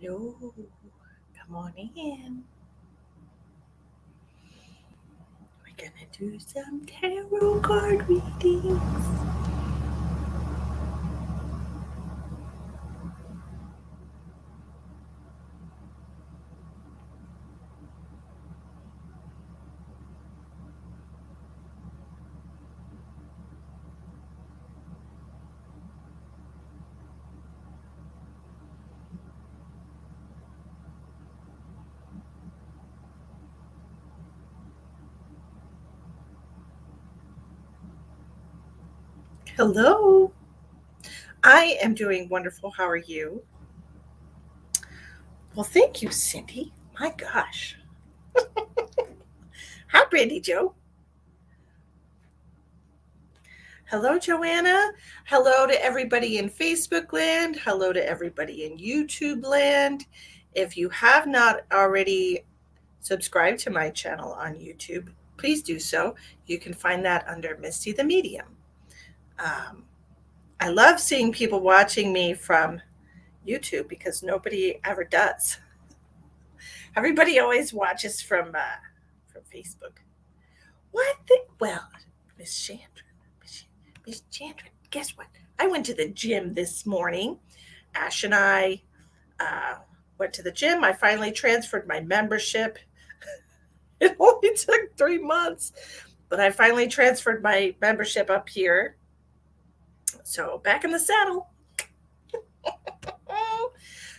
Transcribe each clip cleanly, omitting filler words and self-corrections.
Hello, come on in. We're gonna do some tarot card readings. Hello, I am doing wonderful. How are you? Well, thank you, Cindy. My gosh. Hi, Brandy Joe. Hello, Joanna. Hello to everybody in Facebook land. Hello to everybody in YouTube land. If you have not already subscribed to my channel on YouTube, please do so. You can find that under Misty the Medium. Um, I love seeing people watching me from YouTube because nobody ever does. Everybody always watches from Facebook. What? Well, Miss Chandra, Miss Chandra, guess what? I went to the gym this morning. Ash and I uh, went to the gym. I finally transferred my membership. It only took 3 months, but I finally transferred my membership up here. So back in the saddle.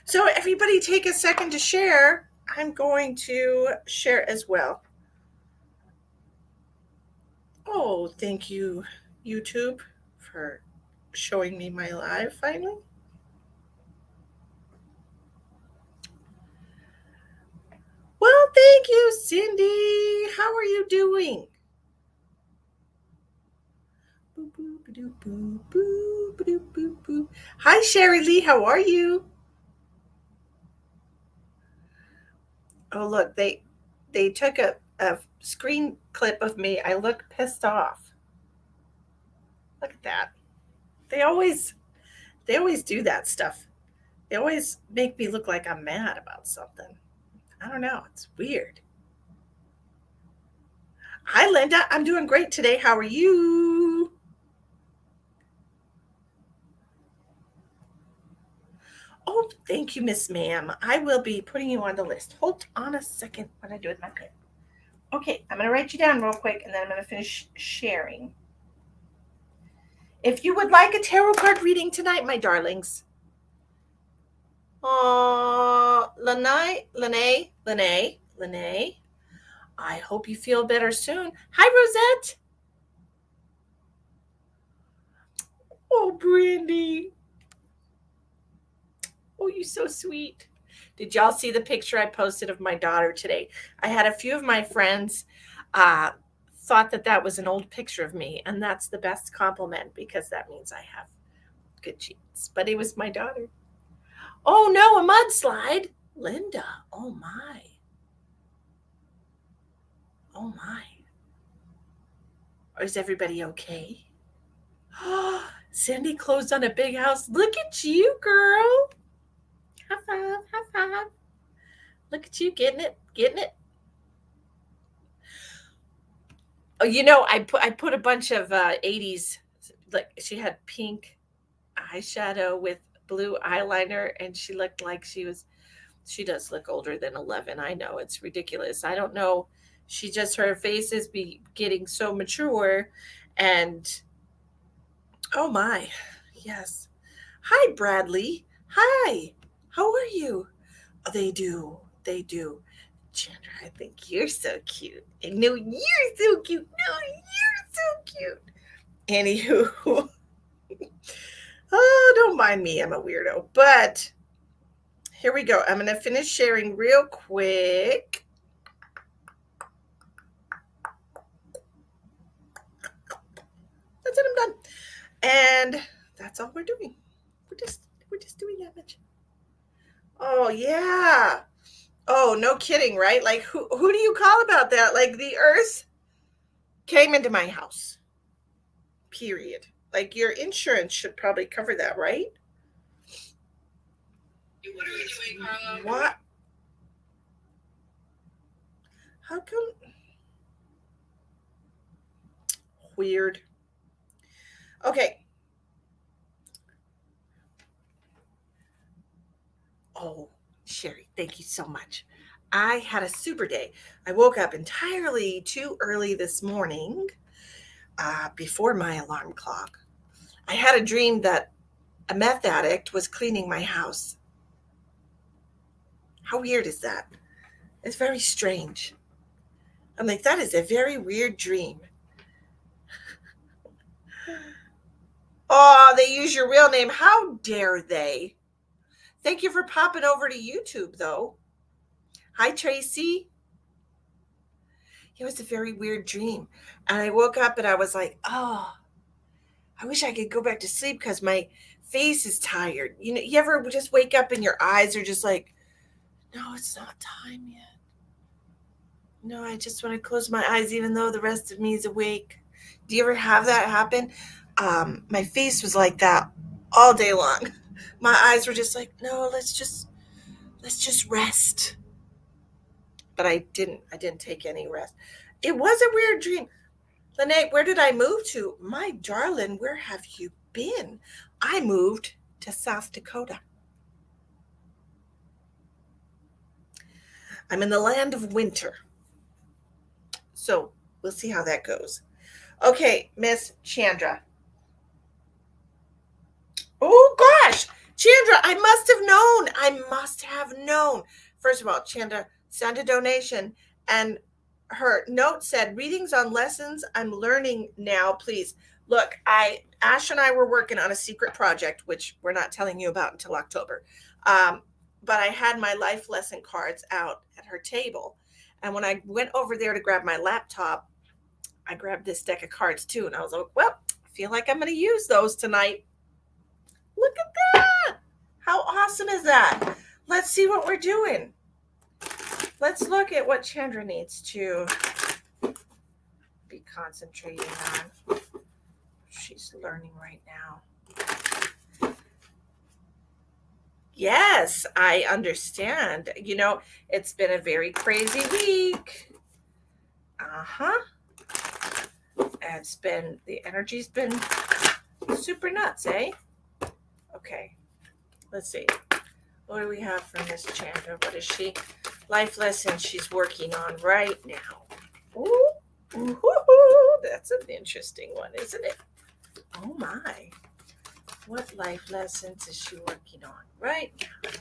So everybody take a second to share. I'm going to share as well. Oh, thank you, YouTube, for showing me my live finally. Well, thank you, Cindy. How are you doing? Hi, Sherry Lee. How are you? Oh, look, they took a screen clip of me. I look pissed off. Look at that. They always they always do that stuff. They always make me look like I'm mad about something. I don't know. It's weird. Hi, Linda. I'm doing great today. How are you? Oh, thank you, Miss Ma'am. I will be putting you on the list. Hold on a second. What did I do with my pen? Okay, I'm going to write you down real quick and then I'm going to finish sharing. If you would like a tarot card reading tonight, my darlings. Lene. I hope you feel better soon. Hi, Rosette. Oh, Brandy. Oh, you're so sweet. Did y'all see the picture I posted of my daughter today? I had a few of my friends uh, thought that that was an old picture of me, and that's the best compliment because that means I have good genes. But it was my daughter. Oh no, a mudslide, Linda. Oh my. Oh my. Is everybody okay? Cindy closed on a big house. Look at you, girl. High five, high five. Look at you getting it, getting it. Oh, I put a bunch of 80s, like she had pink eyeshadow with blue eyeliner and she looked like she does look older than 11. I know it's ridiculous. I don't know. She just her face is be getting so mature and oh my. Yes. Hi Bradley. Hi. How are you? Oh, they do. They do. Chandra, I think you're so cute. I know you're so cute. No, you're so cute. Anywho, oh, don't mind me. I'm a weirdo. But here we go. I'm going to finish sharing real quick. That's it. I'm done. And that's all we're doing. We're just doing that much. Oh yeah. Oh, no kidding, right? Like who do you call about that? Like the earth came into my house. Period. Like your insurance should probably cover that, right? What are we doing, Carla? What? How come? Weird. Okay. Oh, Sherry, thank you so much. I had a super day. I woke up entirely too early this morning, before my alarm clock. I had a dream that a meth addict was cleaning my house. How weird is that? It's very strange. I'm like, that is a very weird dream. Oh, they use your real name. How dare they? Thank you for popping over to YouTube, though. Hi, Tracy. It was a very weird dream. And I woke up and I was like, oh, I wish I could go back to sleep because my face is tired. You know, you ever just wake up and your eyes are just like, no, it's not time yet. No, I just want to close my eyes even though the rest of me is awake. Do you ever have that happen? My face was like that all day long. My eyes were just like, no, let's just rest. But I didn't take any rest. It was a weird dream. Lene, where did I move to? My darling, where have you been? I moved to South Dakota. I'm in the land of winter. So we'll see how that goes. Okay, Miss Chandra. Oh gosh, Chandra, I must have known. I must have known. First of all, Chandra sent a donation, and her note said, "Readings on lessons I'm learning now, please." Look, Ash and I were working on a secret project, which we're not telling you about until October. But I had my life lesson cards out at her table, and when I went over there to grab my laptop, I grabbed this deck of cards too, and I was like, "Well, I feel like I'm going to use those tonight." Look at that. How awesome is that? Let's see what we're doing. Let's look at what Chandra needs to be concentrating on. She's learning right now. Yes, I understand. You know, it's been a very crazy week. Uh-huh. The energy's been super nuts, eh? Okay. Let's see. What do we have for Miss Chandra? What is she? Life lesson she's working on right now. Ooh, ooh, that's an interesting one, isn't it? Oh my. What life lessons is she working on right now?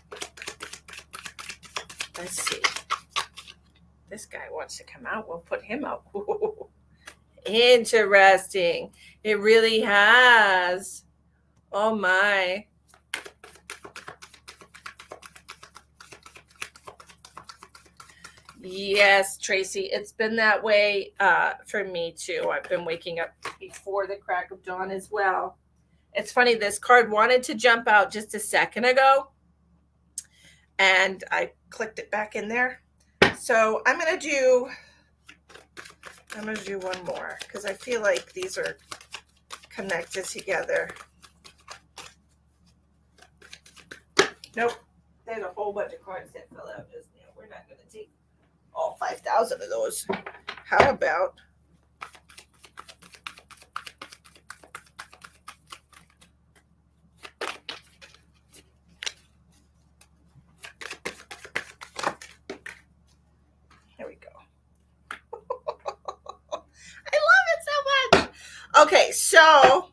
Let's see. This guy wants to come out. We'll put him out. Ooh, interesting. It really has. Oh my. Yes, Tracy, it's been that way for me too. I've been waking up before the crack of dawn as well. It's funny, this card wanted to jump out just a second ago, and I clicked it back in there. So I'm gonna do one more because I feel like these are connected together. Nope, there's a whole bunch of cards that fell out just now. We're not gonna take all 5,000 of those. How about here we go. I love it so much. Okay, so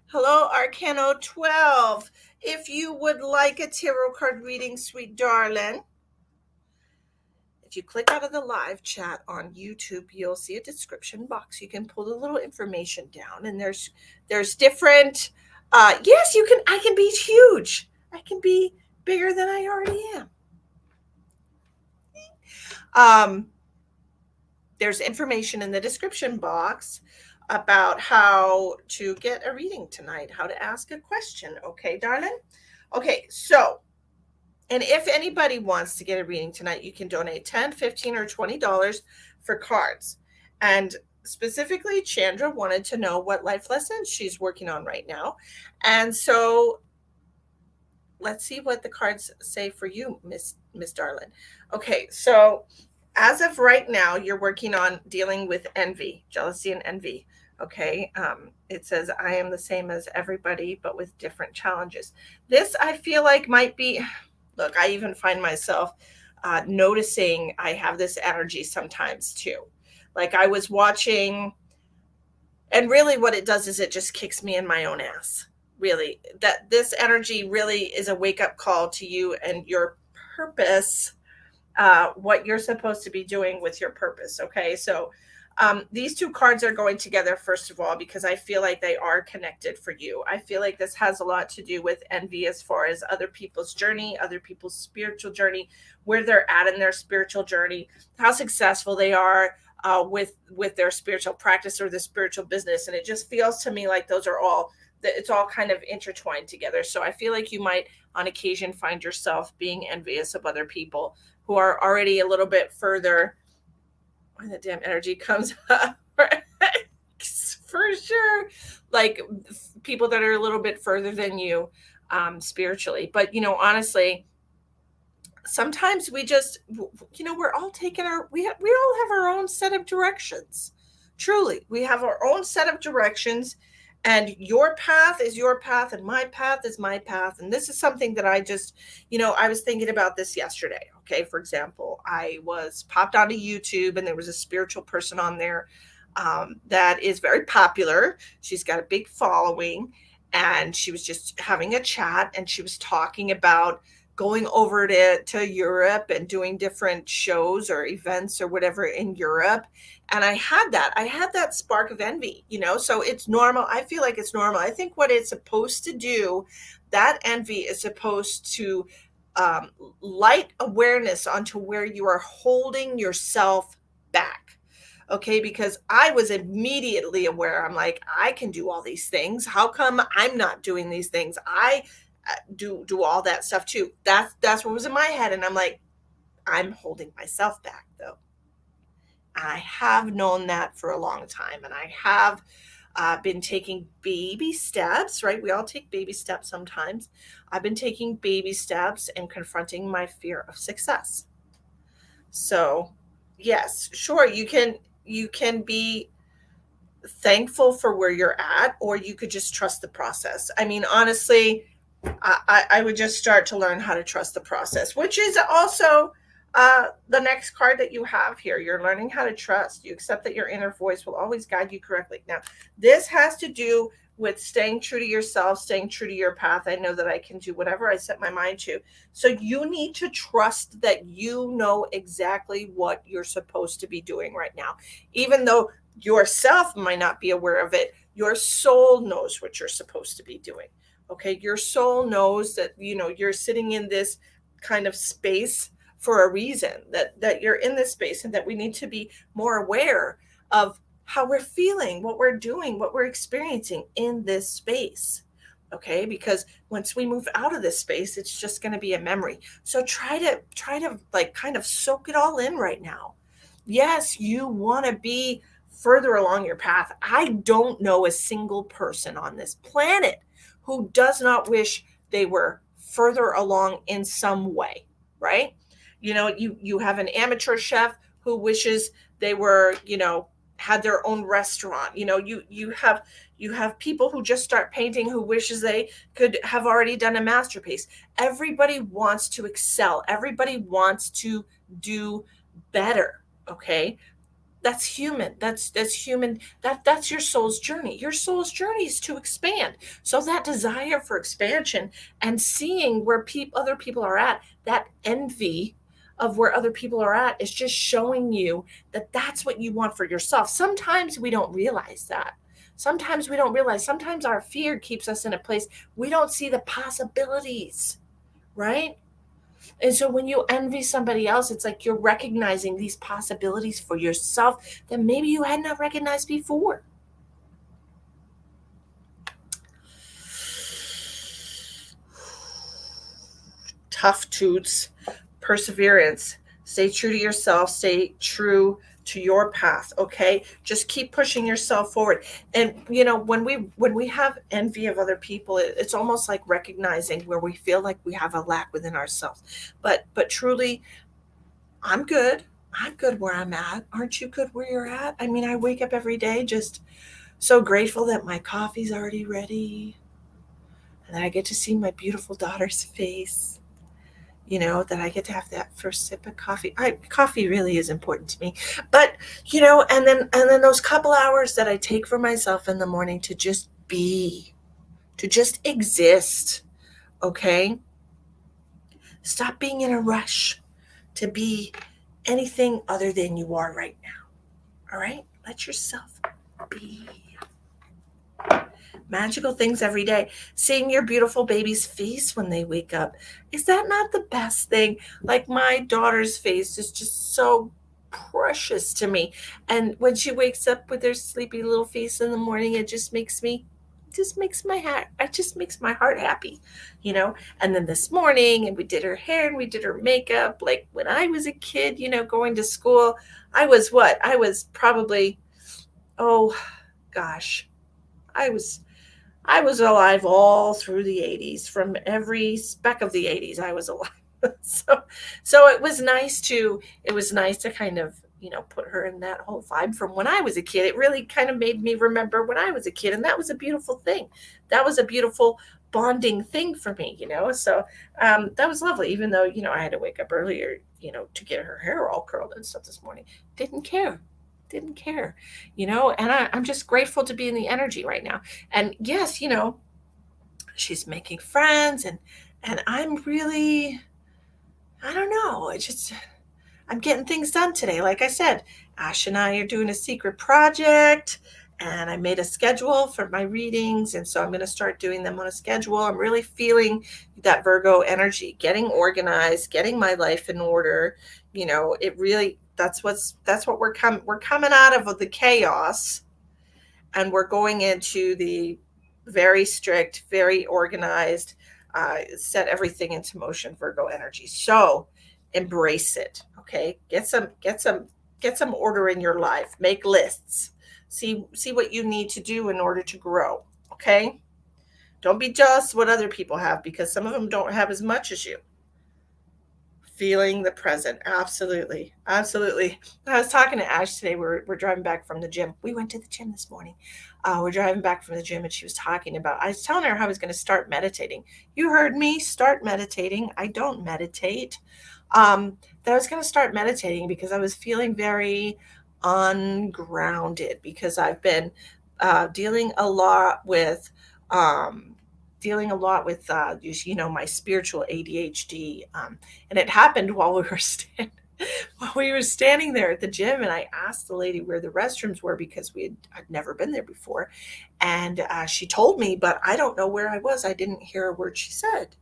hello, Arcano 12. If you would like a tarot card reading, sweet darling, if you click out of the live chat on YouTube, you'll see a description box. You can pull the little information down, and there's different. Yes, you can. I can be huge. I can be bigger than I already am. There's information in the description box about how to get a reading tonight, how to ask a question. Okay, darling? Okay, so, and if anybody wants to get a reading tonight, you can donate $10, $15, or $20 for cards. And specifically, Chandra wanted to know what life lessons she's working on right now. And so let's see what the cards say for you, Miss Darlin. Okay, so as of right now, you're working on dealing with envy, jealousy, and envy. Okay, it says, I am the same as everybody, but with different challenges. This I feel like might be, look, I even find myself noticing I have this energy sometimes too. Like I was watching, and really what it does is it just kicks me in my own ass. Really, that this energy really is a wake up call to you and your purpose, what you're supposed to be doing with your purpose. Okay, so these two cards are going together, first of all, because I feel like they are connected for you. I feel like this has a lot to do with envy as far as other people's journey, other people's spiritual journey, where they're at in their spiritual journey, how successful they are with their spiritual practice or the spiritual business. And it just feels to me like those are all, it's all kind of intertwined together. So I feel like you might on occasion find yourself being envious of other people who are already a little bit further when the damn energy comes up. For sure, like people that are a little bit further than you spiritually. But honestly, sometimes we just, we're all taking we all have our own set of directions. Truly, we have our own set of directions, and your path is your path and my path is my path. And this is something that I just, I was thinking about this yesterday. Okay, for example, I was popped onto YouTube and there was a spiritual person on there that is very popular. She's got a big following, and she was just having a chat, and she was talking about going over to Europe and doing different shows or events or whatever in Europe. And I had that spark of envy, so it's normal. I feel like it's normal. I think what it's supposed to do, that envy is supposed to um, light awareness onto where you are holding yourself back. Okay, because I was immediately aware. I'm like, I can do all these things. How come I'm not doing these things? I do all that stuff too. That's what was in my head, and I'm like, I'm holding myself back though. I have known that for a long time, and I have been taking baby steps. Right, we all take baby steps sometimes. I've been taking baby steps and confronting my fear of success. So, yes, sure, you can be thankful for where you're at, or you could just trust the process. I mean, honestly, I would just start to learn how to trust the process, which is also the next card that you have here. You're learning how to trust. You accept that your inner voice will always guide you correctly. Now, this has to do with staying true to yourself, staying true to your path. I know that I can do whatever I set my mind to. So you need to trust that you know exactly what you're supposed to be doing right now. Even though yourself might not be aware of it, your soul knows what you're supposed to be doing. Okay, your soul knows that you're sitting in this kind of space for a reason, that you're in this space, and that we need to be more aware of how we're feeling, what we're doing, what we're experiencing in this space. Okay, because once we move out of this space, it's just going to be a memory. So try to like kind of soak it all in right now. Yes, you want to be further along your path. I don't know a single person on this planet who does not wish they were further along in some way, right? You have an amateur chef who wishes they were, had their own restaurant. You have people who just start painting who wishes they could have already done a masterpiece. Everybody wants to excel. Everybody wants to do better, okay? That's human. That's human. That's your soul's journey. Your soul's journey is to expand. So that desire for expansion and seeing where other people are at, that envy of where other people are at, is just showing you that that's what you want for yourself. Sometimes we don't realize that. Sometimes our fear keeps us in a place we don't see the possibilities, right? And so when you envy somebody else, it's like you're recognizing these possibilities for yourself that maybe you had not recognized before. Tough toots, perseverance. Stay true to yourself. Stay true to your path. Okay, just keep pushing yourself forward. And when we have envy of other people, it's almost like recognizing where we feel like we have a lack within ourselves. But truly, I'm good. I'm good where I'm at. Aren't you good where you're at? I mean, I wake up every day just so grateful that my coffee's already ready and that I get to see my beautiful daughter's face. That I get to have that first sip of coffee. Coffee really is important to me. But, and then those couple hours that I take for myself in the morning to just be, to just exist, okay? Stop being in a rush to be anything other than you are right now. All right? Let yourself be. Magical things every day. Seeing your beautiful baby's face when they wake up. Is that not the best thing? Like my daughter's face is just so precious to me. And when she wakes up with her sleepy little face in the morning, it just makes my heart happy. And then this morning, and we did her hair and we did her makeup. Like when I was a kid, going to school, I was what? I was probably, oh gosh, I was I was alive all through the 80s. From every speck of the 80s, I was alive. So it was nice to kind of, put her in that whole vibe from when I was a kid. It really kind of made me remember when I was a kid, and that was a beautiful thing. That was a beautiful bonding thing for me. So that was lovely, even though, I had to wake up earlier, to get her hair all curled and stuff this morning. Didn't care. Didn't care, and I'm just grateful to be in the energy right now. And yes, she's making friends, and I'm really, I don't know, I'm getting things done today. Like I said, Ash and I are doing a secret project, and I made a schedule for my readings, and so I'm going to start doing them on a schedule. I'm really feeling that Virgo energy, getting organized, getting my life in order. It really, that's what we're coming out of the chaos, and we're going into the very strict, very organized, set everything into motion Virgo energy. So embrace it. Okay, get some order in your life. Make lists. See what you need to do in order to grow. Okay, don't be jealous what other people have, because some of them don't have as much as you. Feeling the present. Absolutely. Absolutely. I was talking to Ash today. We're driving back from the gym. We went to the gym this morning. We're driving back from the gym, and she was talking about, I was telling her how I was going to start meditating. You heard me, start meditating. I don't meditate. That I was going to start meditating because I was feeling very ungrounded, because I've been dealing a lot with my spiritual ADHD. And it happened while we were standing there at the gym, and I asked the lady where the restrooms were, because I'd never been there before, and she told me, but I don't know where I was. I didn't hear a word she said.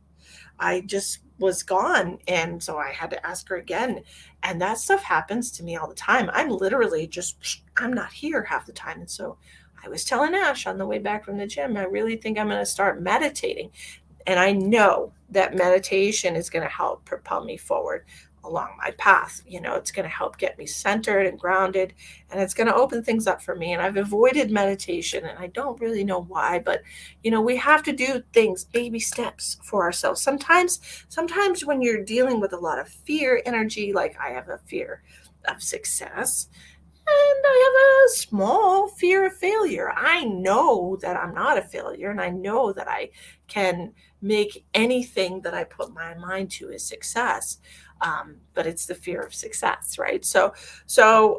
I just was gone. And so I had to ask her again. And that stuff happens to me all the time. I'm literally I'm not here half the time. And so I was telling Ash on the way back from the gym, I really think I'm going to start meditating. And I know that meditation is going to help propel me forward along my path. It's going to help get me centered and grounded, and it's going to open things up for me. And I've avoided meditation, and I don't really know why, but we have to do things, baby steps for ourselves. Sometimes when you're dealing with a lot of fear energy, like I have a fear of success, and I have a small fear of failure. I know that I'm not a failure, and I know that I can make anything that I put my mind to a success. But it's the fear of success, right? So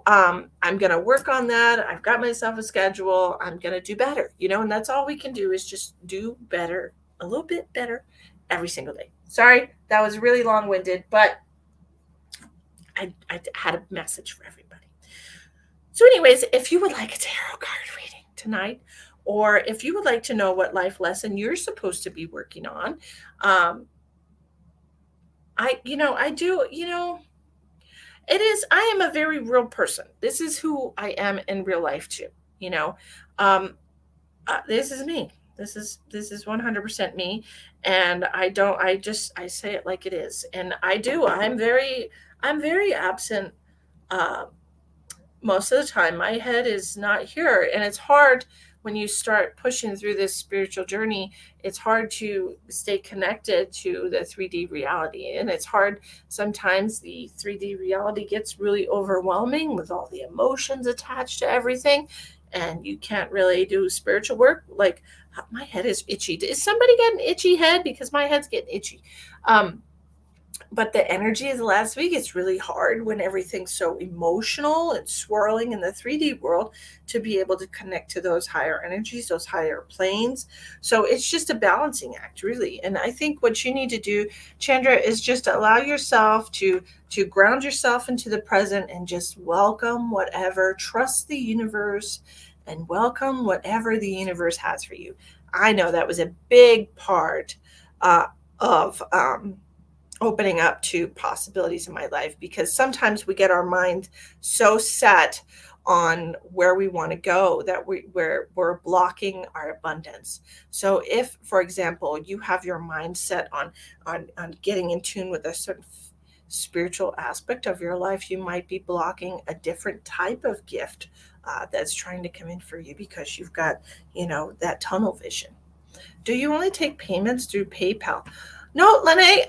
I'm going to work on that. I've got myself a schedule. I'm going to do better, and that's all we can do, is just do better, a little bit better every single day. Sorry, that was really long-winded, but I had a message for everybody. So anyways, if you would like a tarot card reading tonight, or if you would like to know what life lesson you're supposed to be working on, I am a very real person. This is who I am in real life too. This is me. This is 100% me. And I say it like it is. And I'm very absent, most of the time my head is not here, and it's hard when you start pushing through this spiritual journey. It's hard to stay connected to the 3D reality, and it's hard sometimes. The 3D reality gets really overwhelming with all the emotions attached to everything, and you can't really do spiritual work. Like, my head is itchy. Is somebody got an itchy head? Because my head's getting itchy. But the energy of the last week, it's really hard when everything's so emotional and swirling in the 3D world to be able to connect to those higher energies, those higher planes. So it's just a balancing act, really. And I think what you need to do, Chandra, is just allow yourself to ground yourself into the present and just welcome whatever, trust the universe and welcome whatever the universe has for you. I know that was a big part of opening up to possibilities in my life, because sometimes we get our mind so set on where we want to go that we're blocking our abundance. So if, for example, you have your mind set on getting in tune with a certain spiritual aspect of your life, you might be blocking a different type of gift that's trying to come in for you because you've got, that tunnel vision. Do you only take payments through PayPal? No, Lene,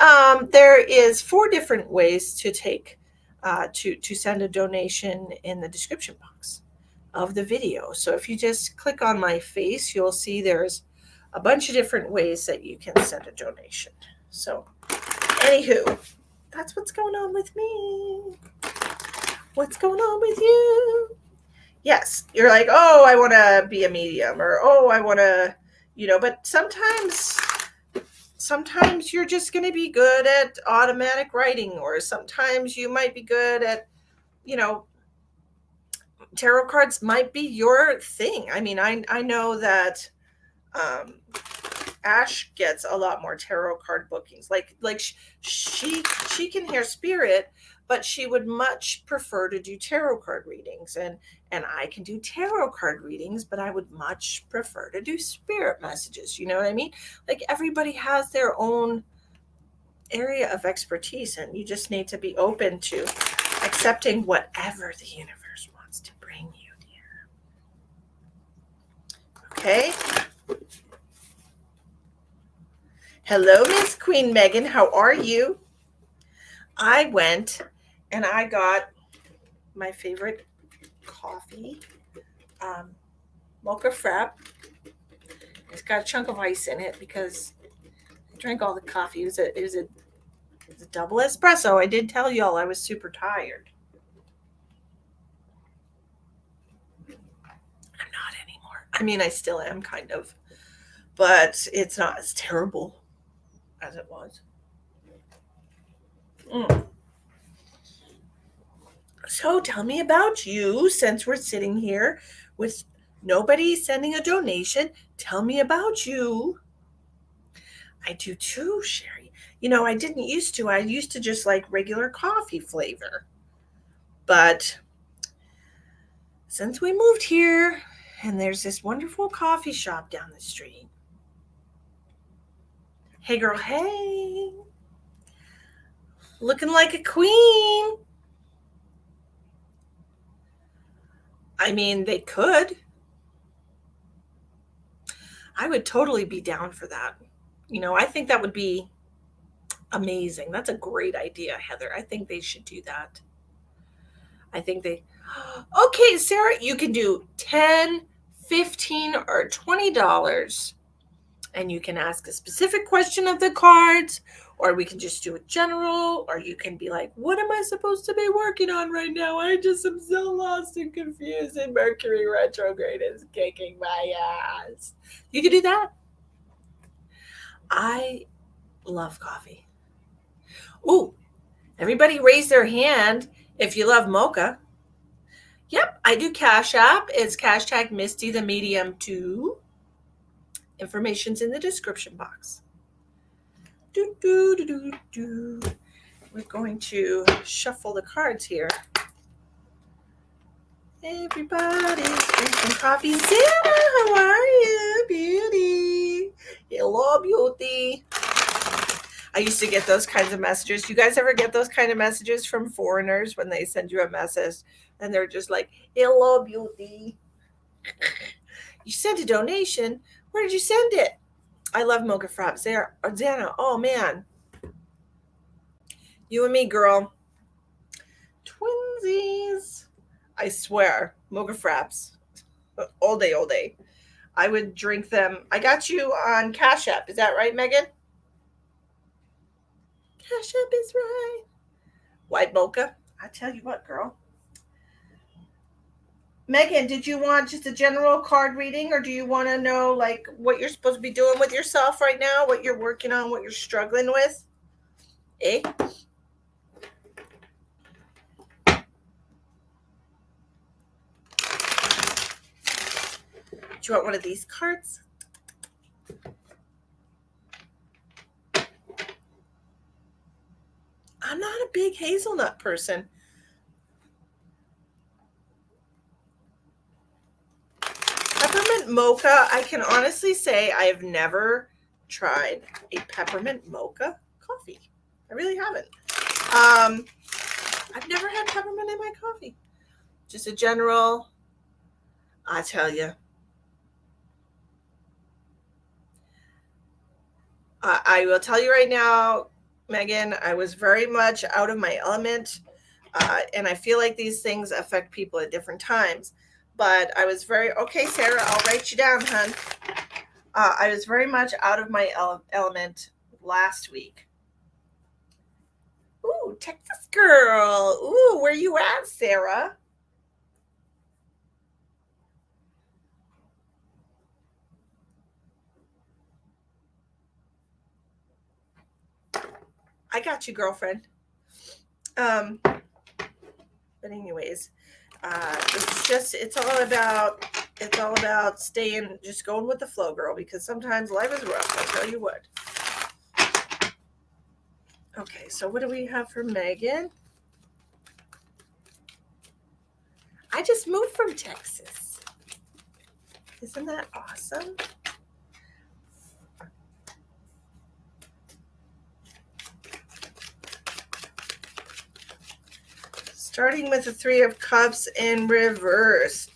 there is 4 different ways to take to send a donation in the description box of the video. So if you just click on my face, you'll see there's a bunch of different ways that you can send a donation. So, anywho, that's what's going on with me. What's going on with you? Yes, you're like, oh, I want to be a medium, or oh, I want to, but sometimes you're just going to be good at automatic writing, or sometimes you might be good at, tarot cards might be your thing. I mean, I know that Ash gets a lot more tarot card bookings. Like she can hear spirit, but she would much prefer to do tarot card readings, and I can do tarot card readings, but I would much prefer to do spirit messages. You know what I mean? Like, everybody has their own area of expertise, and you just need to be open to accepting whatever the universe wants to bring you, dear. Okay? Hello, Miss Queen Megan. How are you? I went and I got my favorite coffee, mocha frap. It's got a chunk of ice in it because I drank all the coffee. It was a double espresso. I did tell y'all I was super tired. I'm not anymore. I mean, I still am, kind of, but it's not as terrible as it was. So tell me about you, since we're sitting here with nobody sending a donation. Tell me about you. I do too, Sherry. I didn't used to. I used to just like regular coffee flavor. But since we moved here, and there's this wonderful coffee shop down the street. Hey, girl, hey. Looking like a queen. I mean, they could. I would totally be down for that. I think that would be amazing. That's a great idea, Heather. I think they should do that. Okay, Sarah, you can do $10, $15, or $20. And you can ask a specific question of the cards, or we can just do it general, or you can be like, what am I supposed to be working on right now? I just am so lost and confused, and Mercury retrograde is kicking my ass. You can do that. I love coffee. Ooh, everybody raise their hand if you love mocha. Yep, I do Cash App. It's hashtag Misty the Medium too. Information's in the description box. We're going to shuffle the cards here. Everybody's drinking coffee. Santa, how are you, beauty? Hello, beauty. I used to get those kinds of messages. You guys ever get those kind of messages from foreigners when they send you a message and they're just like, "Hello, beauty. You sent a donation. Where did you send it?" I love mocha fraps. They are, Dana, oh man. You and me, girl. Twinsies. I swear, mocha fraps. All day, all day. I would drink them. I got you on Cash App. Is that right, Megan? Cash App is right. White mocha. I tell you what, girl. Megan, did you want just a general card reading, or do you want to know like what you're supposed to be doing with yourself right now, what you're working on, what you're struggling with? Eh? Do you want one of these cards? I'm not a big hazelnut person. Peppermint mocha, I can honestly say I have never tried a peppermint mocha coffee. I really haven't. I've never had peppermint in my coffee. Just a general, I tell you. I will tell you right now, Megan, I was very much out of my element. And I feel like these things affect people at different times. But I was very, okay, Sarah, I'll write you down, hun. I was very much out of my element last week. Ooh, Texas girl. Ooh, where you at, Sarah? I got you, girlfriend. But anyways, it's all about staying, just going with the flow, girl, because sometimes life is rough. I'll tell you what. Okay, so what do we have for Megan? I just moved from Texas. Isn't that awesome? Starting with the Three of Cups in reverse.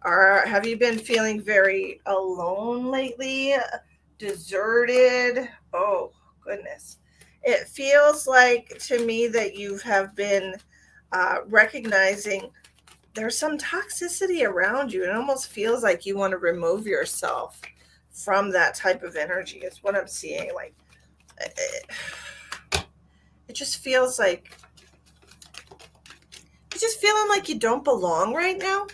Have you been feeling very alone lately? Deserted? Oh, goodness. It feels like to me that you have been recognizing there's some toxicity around you. It almost feels like you want to remove yourself from that type of energy. It's what I'm seeing. Like, it just feels like you're just feeling like you don't belong right now.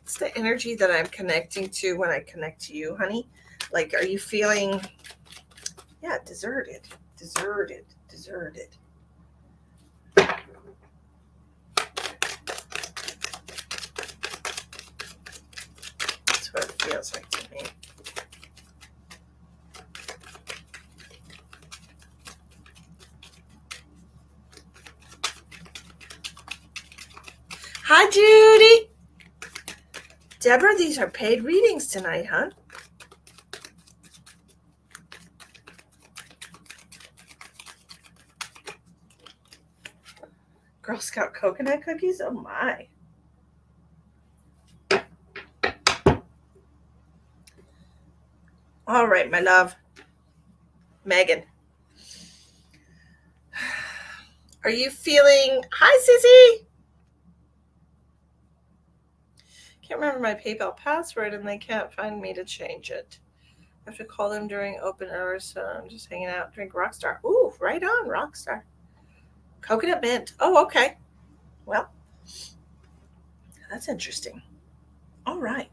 It's the energy that I'm connecting to when I connect to you, honey. Like, are you feeling, yeah, deserted? That's what it feels like to me. Hi, Judy. Deborah, these are paid readings tonight, huh? Girl Scout coconut cookies? Oh, my. All right, my love. Megan. Are you feeling... Hi, Sissy. Can't remember my PayPal password and they can't find me to change it. I have to call them during open hours, so I'm just hanging out, drink Rockstar. Ooh, right on, Rockstar. Coconut mint. Oh, okay. Well, that's interesting. All right.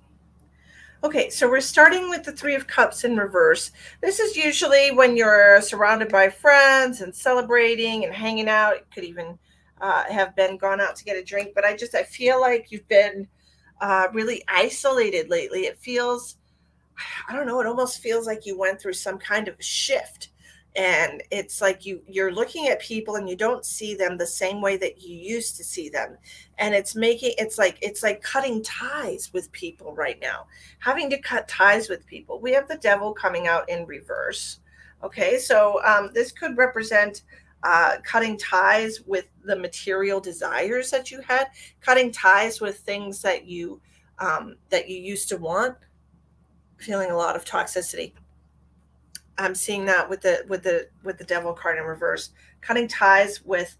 Okay, so we're starting with the Three of Cups in reverse. This is usually when you're surrounded by friends and celebrating and hanging out. It could even have been gone out to get a drink, but I feel like you've been really isolated lately. It feels, I don't know, it almost feels like you went through some kind of shift. And it's like you're looking at people and you don't see them the same way that you used to see them. And it's like cutting ties with people right now. Having to cut ties with people. We have the devil coming out in reverse. Okay, so this could represent cutting ties with the material desires that you had, cutting ties with things that you used to want, feeling a lot of toxicity. I'm seeing that with the devil card in reverse, cutting ties with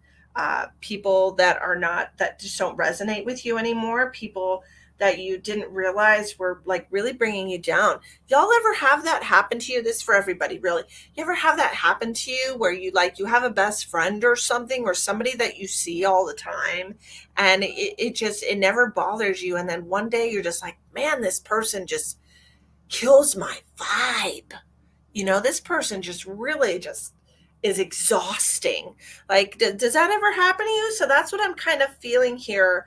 people that are not, that just don't resonate with you anymore, people that you didn't realize were like really bringing you down. Y'all ever have that happen to you? This for everybody, really. You ever have that happen to you where you like you have a best friend or something, or somebody that you see all the time, and it just it never bothers you, and then one day you're just like, man, this person just kills my vibe. This person just really just is exhausting. Like, does that ever happen to you? So that's what I'm kind of feeling here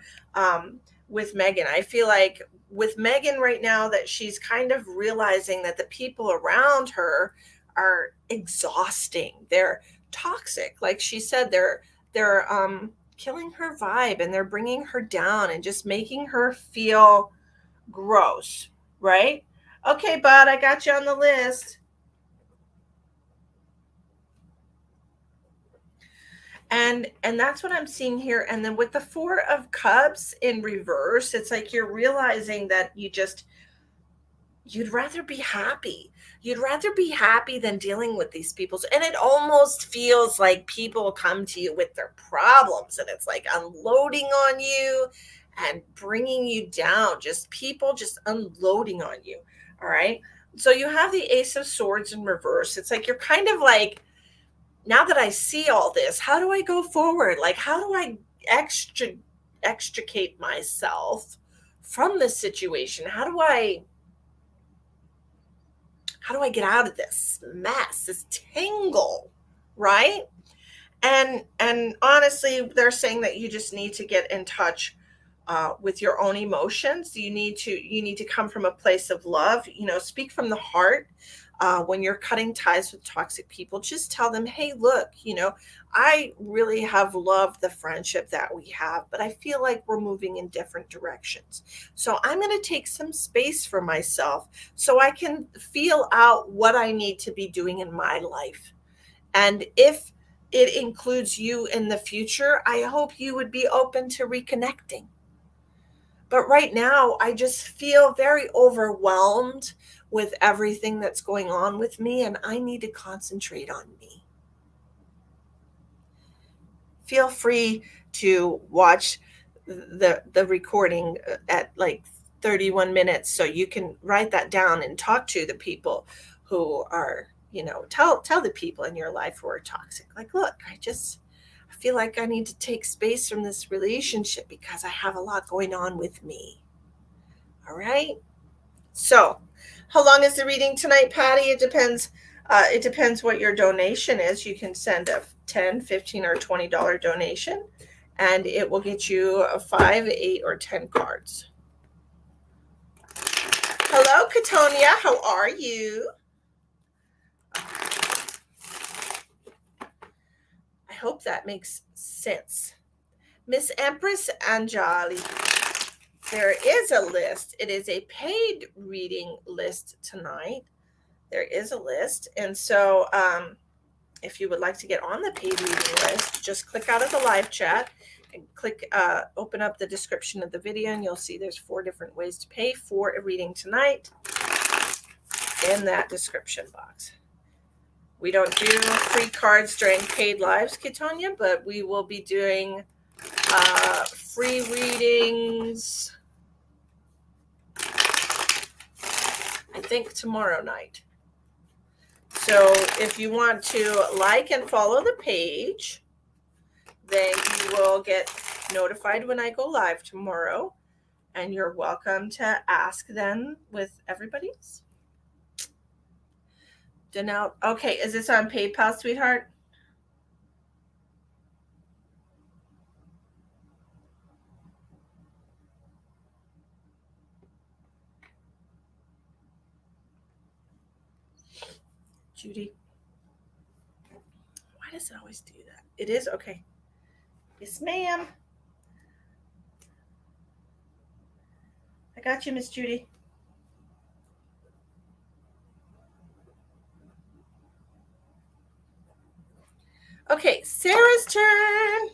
with Megan. I feel like with Megan right now that she's kind of realizing that the people around her are exhausting. They're toxic. Like she said, they're killing her vibe, and they're bringing her down and just making her feel gross, right? Okay, bud, I got you on the list. And that's what I'm seeing here. And then with the Four of Cups in reverse, it's like you're realizing that you'd rather be happy. You'd rather be happy than dealing with these people. And it almost feels like people come to you with their problems, and it's like unloading on you and bringing you down. Just people just unloading on you. All right. So you have the Ace of Swords in reverse. It's like you're kind of like, now that I see all this, how do I go forward? Like, how do I extricate myself from this situation? How do I get out of this mess, this tangle, right? And honestly, they're saying that you just need to get in touch with your own emotions. You need to come from a place of love. Speak from the heart. When you're cutting ties with toxic people, just tell them, hey, look, I really have loved the friendship that we have, but I feel like we're moving in different directions. So I'm going to take some space for myself so I can feel out what I need to be doing in my life. And if it includes you in the future, I hope you would be open to reconnecting. But right now, I just feel very overwhelmed with everything that's going on with me, and I need to concentrate on me. Feel free to watch the recording at like 31 minutes so you can write that down and talk to the people who are, tell the people in your life who are toxic. Like, look, I feel like I need to take space from this relationship because I have a lot going on with me. All right. So, how long is the reading tonight, Patty? It depends what your donation is. You can send a 10, 15, or $20 donation, and it will get you a 5, 8, or 10 cards. Hello, Katonia. How are you? I hope that makes sense. Miss Empress Anjali, there is a list. It is a paid reading list tonight. There is a list. And so if you would like to get on the paid reading list, just click out of the live chat and open up the description of the video, and you'll see there's 4 different ways to pay for a reading tonight in that description box. We don't do free cards during paid lives, Kitonia, but we will be doing free readings, I think, tomorrow night. So if you want to like and follow the page, then you will get notified when I go live tomorrow, and you're welcome to ask then with everybody else. Now, okay, is this on PayPal, sweetheart? Judy, why does it always do that? It is okay. Yes, ma'am. I got you, Miss Judy. Okay, Sarah's turn.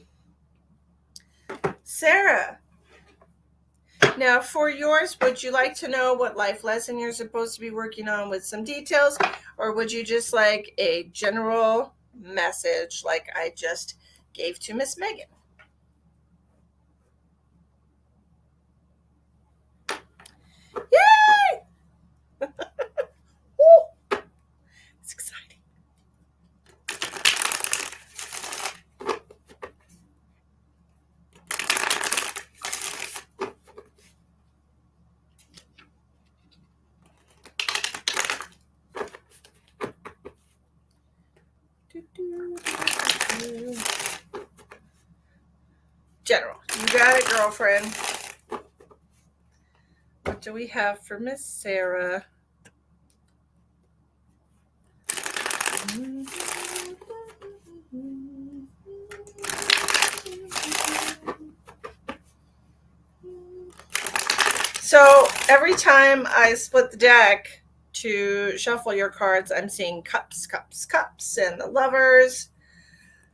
Sarah. Now, for yours, would you like to know what life lesson you're supposed to be working on with some details, or would you just like a general message like I just gave to Miss Megan? Yay! Woo! It's exciting. General, you got it, girlfriend. What do we have for Miss Sarah? So every time I split the deck to shuffle your cards, I'm seeing cups, cups, cups, and the lovers.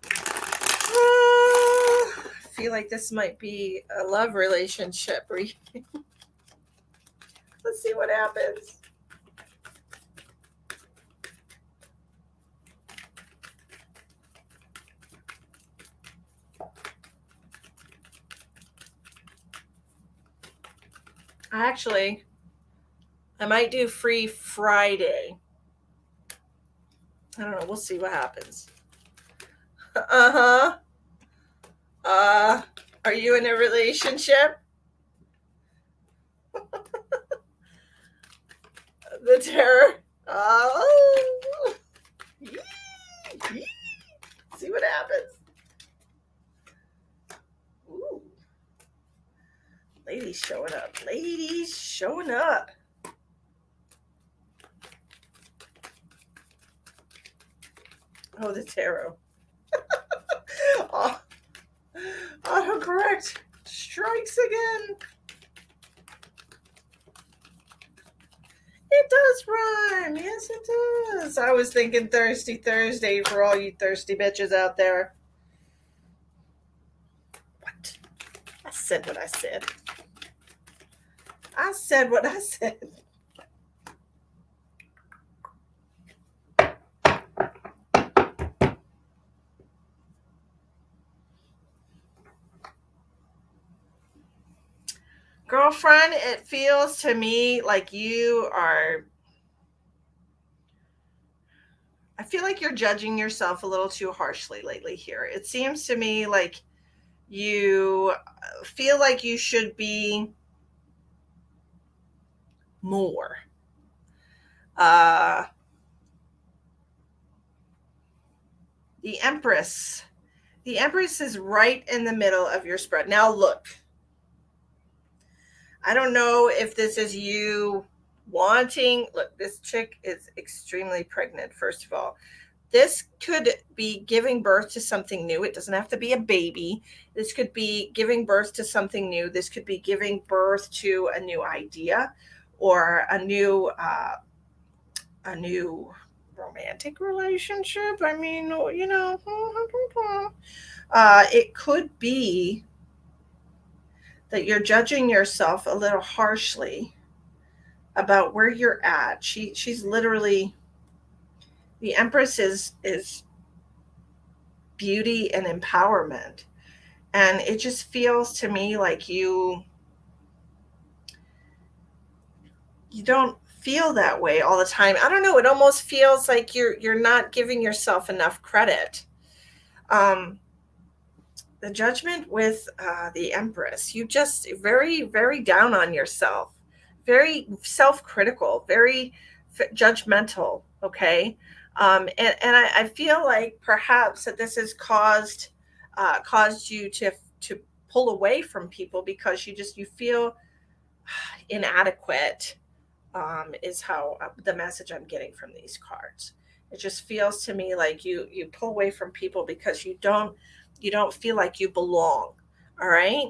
I feel like this might be a love relationship. Let's see what happens. Actually, I might do free Friday. I don't know. We'll see what happens. Uh-huh. Are you in a relationship? The terror. Oh. See what happens. Ooh. Ladies showing up. Ladies showing up. Oh, the tarot. Oh, autocorrect strikes again. It does rhyme. Yes, it does. I was thinking Thirsty Thursday for all you thirsty bitches out there. What? I said what I said. I said what I said. Girlfriend, it feels to me like you are. I feel like you're judging yourself a little too harshly lately here. It seems to me like you feel like you should be more. Uh, the Empress. The Empress is right in the middle of your spread. Now, look, I don't know if this is you wanting. Look, this chick is extremely pregnant, first of all. This could be giving birth to something new. It doesn't have to be a baby. This could be giving birth to something new. This could be giving birth to a new idea or a new romantic relationship. I mean, it could be that you're judging yourself a little harshly about where you're at. She's literally the Empress is beauty and empowerment. And it just feels to me like you don't feel that way all the time. I don't know, it almost feels like you're not giving yourself enough credit. Um the Judgment with the Empress, you just very, very down on yourself, very self-critical, very judgmental. Okay. And I feel like perhaps that this has caused you to pull away from people because you feel inadequate. Is how the message I'm getting from these cards. It just feels to me like you pull away from people because you don't feel like you belong. All right.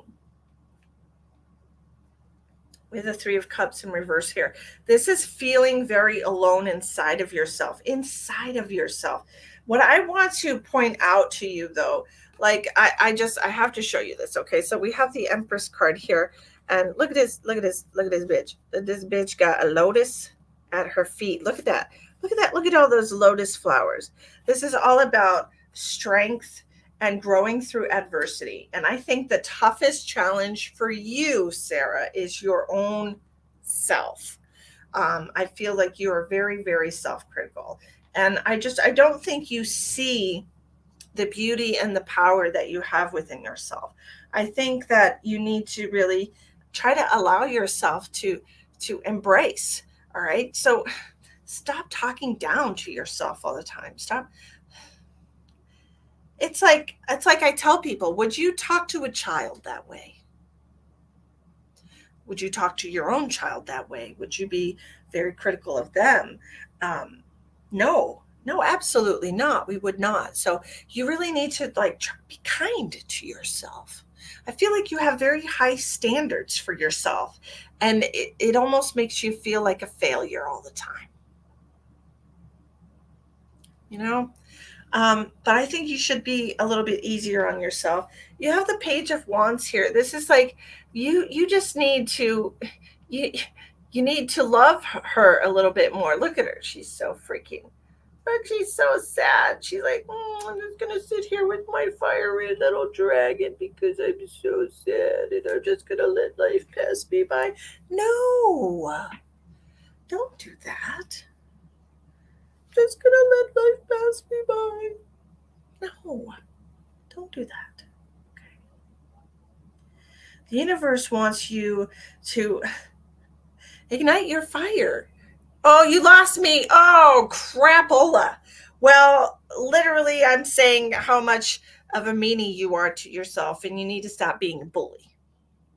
We have the Three of Cups in reverse here. This is feeling very alone inside of yourself, inside of yourself. What I want to point out to you though, like I have to show you this. Okay, so we have the Empress card here, and look at this, look at this, look at this bitch. This bitch got a lotus at her feet. Look at that. Look at that. Look at all those lotus flowers. This is all about strength and growing through adversity. And I think the toughest challenge for you, Sarah, is your own self. I feel like you are very, very self critical. And I don't think you see the beauty and the power that you have within yourself. I think that you need to really try to allow yourself to embrace. All right. So stop talking down to yourself all the time. Stop. It's like I tell people, would you talk to a child that way? Would you talk to your own child that way? Would you be very critical of them? No, no, absolutely not. We would not. So you really need to be kind to yourself. I feel like you have very high standards for yourself, and it almost makes you feel like a failure all the time. You know, but I think you should be a little bit easier on yourself. You have the Page of Wands here. This is like you just need to you you need to love her a little bit more. Look at her. She's so freaking but she's so sad. She's like, I'm just gonna sit here with my fiery little dragon because I'm so sad and I'm just gonna let life pass me by. No, don't do that. Just gonna let life pass me by. No, don't do that. Okay. The universe wants you to ignite your fire. Oh, you lost me. Oh, crapola. Well, literally, I'm saying how much of a meanie you are to yourself, and you need to stop being a bully.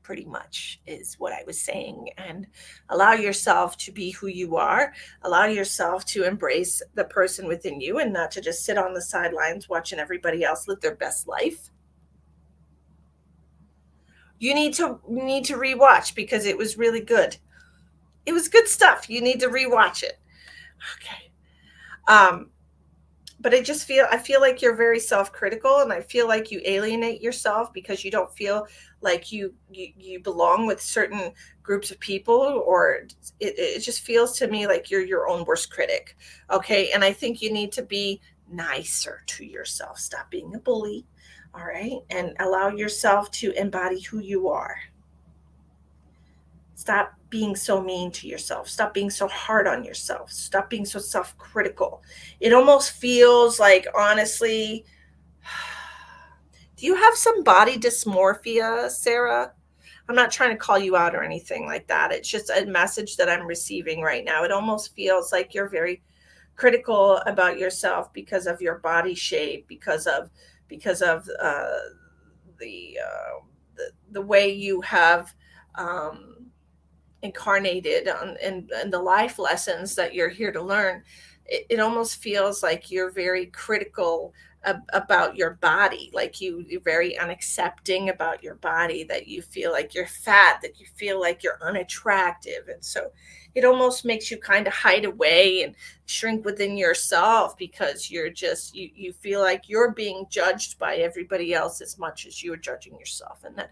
Pretty much is what I was saying. And allow yourself to be who you are. Allow yourself to embrace the person within you and not to just sit on the sidelines watching everybody else live their best life. You need to rewatch because it was really good. It was good stuff. You need to rewatch it. Okay. Um, but I feel like you're very self-critical, and I feel like you alienate yourself because you don't feel like you belong with certain groups of people, or it just feels to me like you're your own worst critic. Okay. And I think you need to be nicer to yourself. Stop being a bully. All right. And allow yourself to embody who you are. Stop being so mean to yourself. Stop being so hard on yourself. Stop being so self critical. It almost feels like, honestly, do you have some body dysmorphia, Sarah? I'm not trying to call you out or anything like that. It's just a message that I'm receiving right now. It almost feels like you're very critical about yourself because of your body shape, because of the way you have incarnated and the life lessons that you're here to learn. It almost feels like you're very critical about your body, like you're very unaccepting about your body, that you feel like you're fat, that you feel like you're unattractive. And so it almost makes you kind of hide away and shrink within yourself because you feel like you're being judged by everybody else as much as you're judging yourself. And that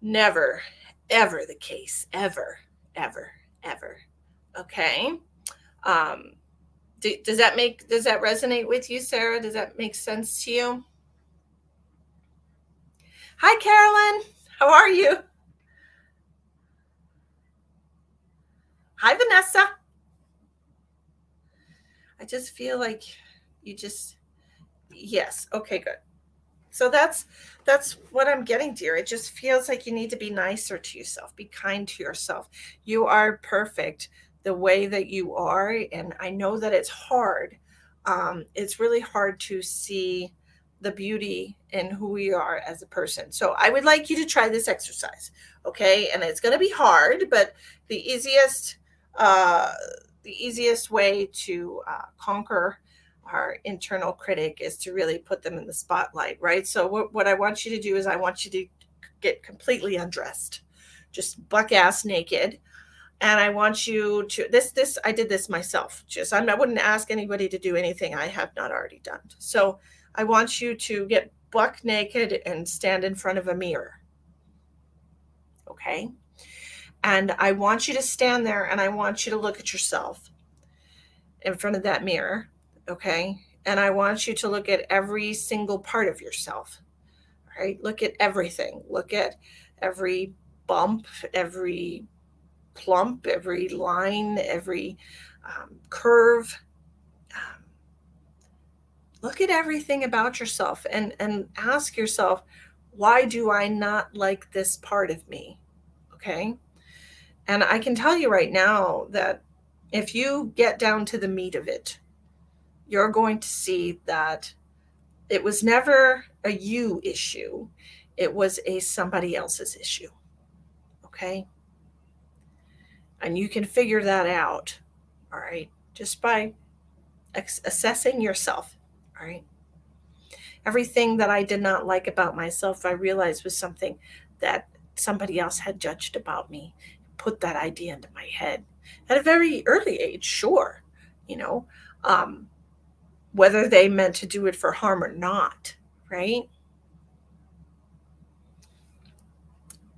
never, ever the case. Ever, ever, ever. Okay. Um, does that resonate with you, Sarah? Does that make sense to you? Hi, Carolyn. How are you? Hi, Vanessa. I just feel like you just yes. Okay, good. So that's what I'm getting, dear. It just feels like you need to be nicer to yourself, be kind to yourself. You are perfect the way that you are, and I know that it's hard. It's really hard to see the beauty in who we are as a person. So I would like you to try this exercise, okay? And it's going to be hard, but the easiest uh, the easiest way to conquer our internal critic is to really put them in the spotlight, right? So what I want you to do is I want you to get completely undressed, just buck ass naked, And I want you to I did this myself. I wouldn't ask anybody to do anything I have not already done. So I want you to get buck naked and stand in front of a mirror. Okay? And I want you to stand there and I want you to look at yourself in front of that mirror. Okay? And I want you to look at every single part of yourself. Right? Look at everything. Look at every bump, every plump, every line, every curve. Look at everything about yourself and ask yourself, why do I not like this part of me? Okay. And I can tell you right now that if you get down to the meat of it, you're going to see that it was never a you issue. It was a somebody else's issue. Okay. And you can figure that out. All right. Just by assessing yourself. All right. Everything that I did not like about myself, I realized was something that somebody else had judged about me, put that idea into my head at a very early age, sure, you know, whether they meant to do it for harm or not, right?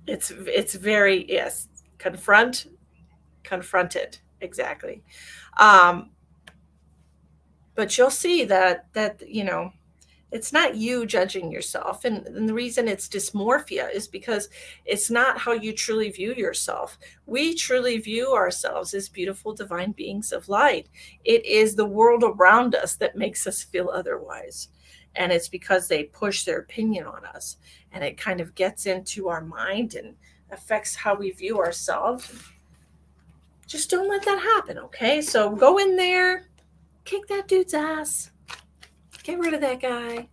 It's very, yes, confront it, exactly. Um, but you'll see that it's not you judging yourself. And the reason it's dysmorphia is because it's not how you truly view yourself. We truly view ourselves as beautiful, divine beings of light. It is the world around us that makes us feel otherwise. And it's because they push their opinion on us. And it kind of gets into our mind and affects how we view ourselves. Just don't let that happen, okay? So go in there, kick that dude's ass. Get rid of that guy.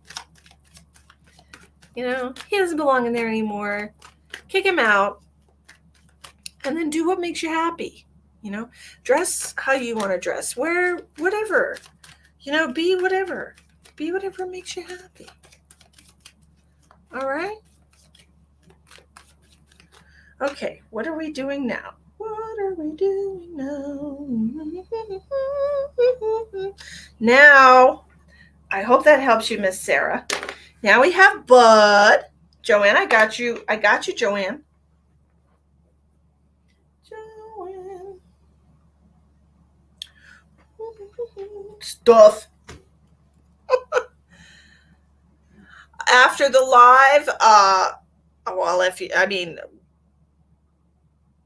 He doesn't belong in there anymore. Kick him out. And then do what makes you happy. Dress how you want to dress. Wear whatever. Be whatever. Be whatever makes you happy. All right? Okay, what are we doing now? What are we doing now? Now, I hope that helps you, Miss Sarah. Now we have Bud. Joanne, I got you. Joanne. Stuff. After the live,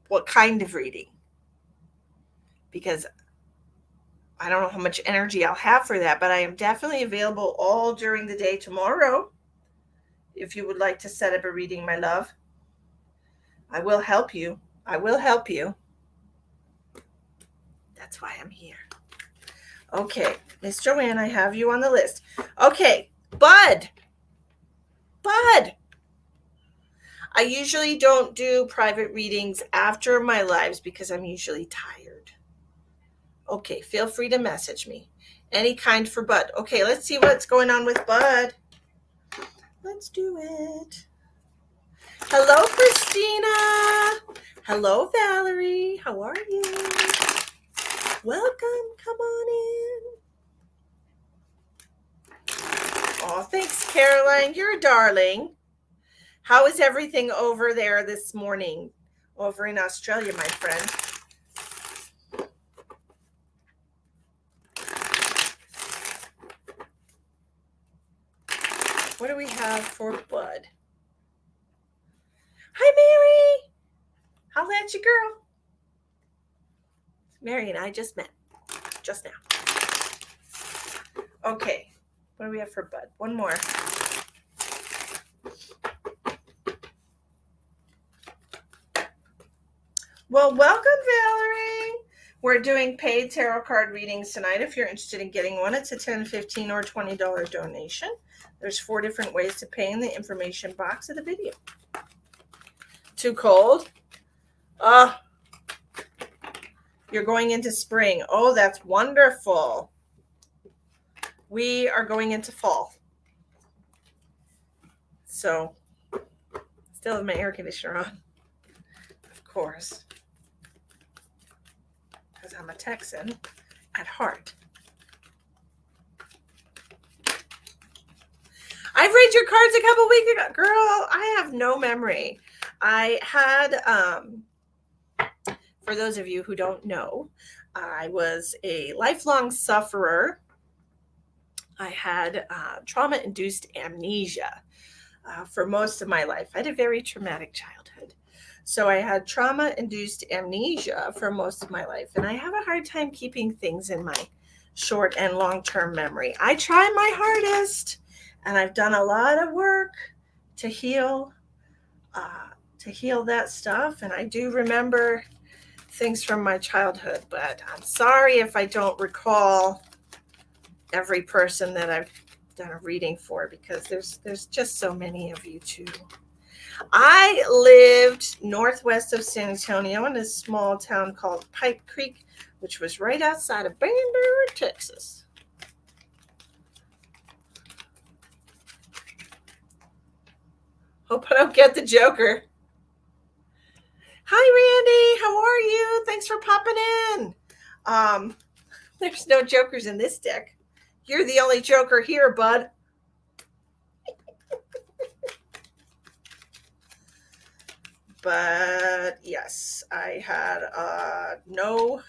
what kind of reading? Because I don't know how much energy I'll have for that, but I am definitely available all during the day tomorrow. If you would like to set up a reading, my love, I will help you. That's why I'm here. Okay, Miss Joanne, I have you on the list. Okay, Bud. I usually don't do private readings after my lives because I'm usually tired. Okay, feel free to message me. Any kind for Bud. Okay, let's see what's going on with Bud. Let's do it. Hello, Christina. Hello, Valerie. How are you? Welcome. Come on in. Oh, thanks, Caroline. You're a darling. How is everything over there this morning? Over in Australia, my friend. What do we have for Bud? Hi, Mary. I'll let you, girl. Mary and I just met just now. Okay. What do we have for Bud? One more. Well, welcome, Valerie. We're doing paid tarot card readings tonight. If you're interested in getting one, it's a $10, $15, or $20 donation. There's 4 different ways to pay in the information box of the video. Too cold? You're going into spring. Oh, that's wonderful. We are going into fall. So, still have my air conditioner on, of course. I'm a Texan at heart. I've read your cards a couple weeks ago. Girl, I have no memory. I had, for those of you who don't know, I was a lifelong sufferer. I had trauma-induced amnesia for most of my life. I had a very traumatic childhood. So I had trauma-induced amnesia for most of my life, and I have a hard time keeping things in my short and long-term memory. I try my hardest, and I've done a lot of work to heal that stuff, and I do remember things from my childhood, but I'm sorry if I don't recall every person that I've done a reading for, because there's just so many of you too. I lived northwest of San Antonio in a small town called Pipe Creek, which was right outside of Bandera, Texas. Hope I don't get the Joker. Hi, Randy. How are you? Thanks for popping in. There's no jokers in this deck. You're the only joker here, bud. But yes, I had no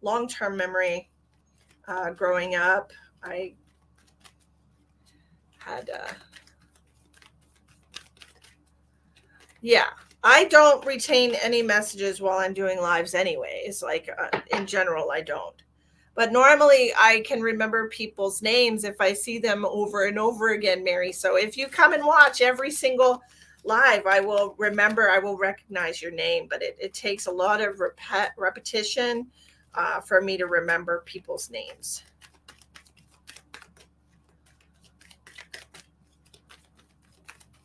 long-term memory growing up. I had, I don't retain any messages while I'm doing lives anyways. Like in general, I don't. But normally I can remember people's names if I see them over and over again, Mary. So if you come and watch every single live, I will remember, I will recognize your name. But it takes a lot of repetition for me to remember people's names.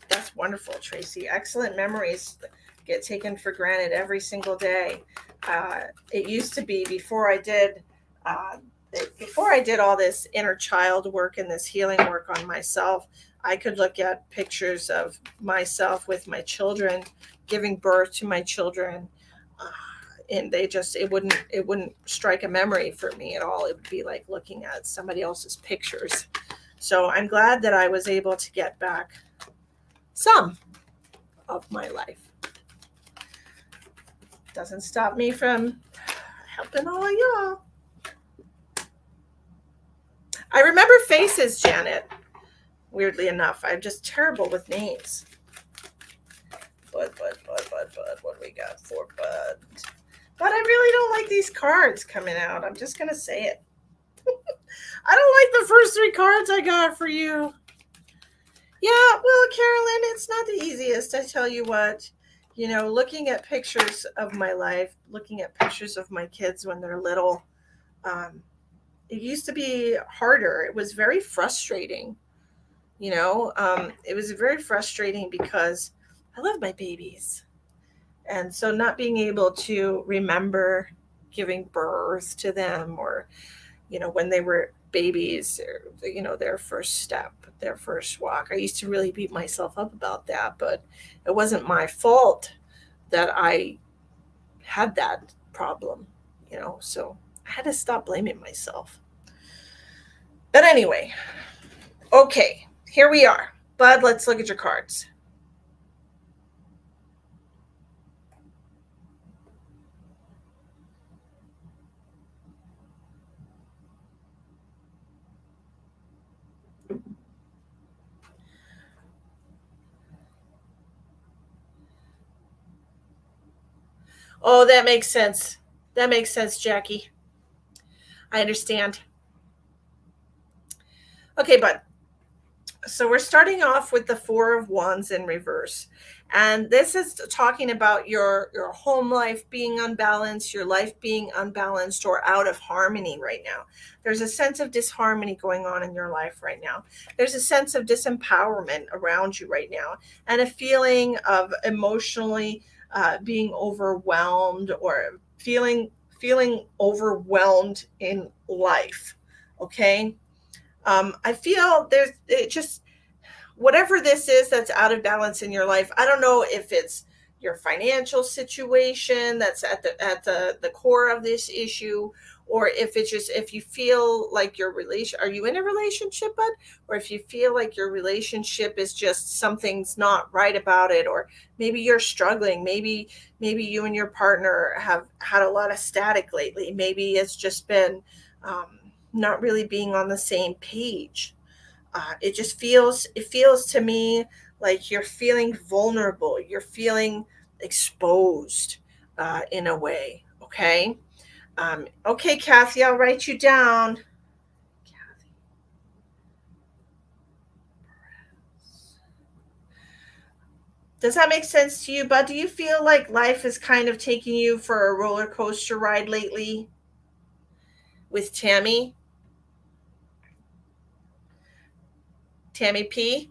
That's wonderful, Tracy. Excellent memories get taken for granted every single day. It used to be before I did all this inner child work and this healing work on myself, I could look at pictures of myself with my children, giving birth to my children, and it wouldn't strike a memory for me at all. It would be like looking at somebody else's pictures. So I'm glad that I was able to get back some of my life. Doesn't stop me from helping all of y'all. I remember faces, Janet. Weirdly enough, I'm just terrible with names. Bud. What do we got for Bud? But I really don't like these cards coming out. I'm just going to say it. I don't like the first 3 cards I got for you. Yeah, well, Carolyn, it's not the easiest. I tell you what, looking at pictures of my life, looking at pictures of my kids when they're little, it used to be harder. It was very frustrating. It was very frustrating because I love my babies. And so not being able to remember giving birth to them, or, when they were babies, or, their first step, their first walk. I used to really beat myself up about that, but it wasn't my fault that I had that problem, so I had to stop blaming myself. But anyway, okay, here we are. Bud, let's look at your cards. Oh, that makes sense. That makes sense, Jackie. I understand. Okay, Bud. So we're starting off with the 4 of Wands in reverse. And this is talking about your home life being unbalanced, your life being unbalanced or out of harmony right now. There's a sense of disharmony going on in your life right now. There's a sense of disempowerment around you right now, and a feeling of emotionally being overwhelmed, or feeling overwhelmed in life. Okay. I feel whatever this is that's out of balance in your life. I don't know if it's your financial situation that's at the core of this issue, or if it's just, if you feel like your relation, are you in a relationship, bud? Or if you feel like your relationship is just something's not right about it, or maybe you're struggling, maybe you and your partner have had a lot of static lately, maybe it's just been not really being on the same page. It feels to me like you're feeling vulnerable, you're feeling exposed, in a way. Okay. Okay, Kathy, I'll write you down. Does that make sense to you, bud? Do you feel like life is kind of taking you for a roller coaster ride lately with Tammy P?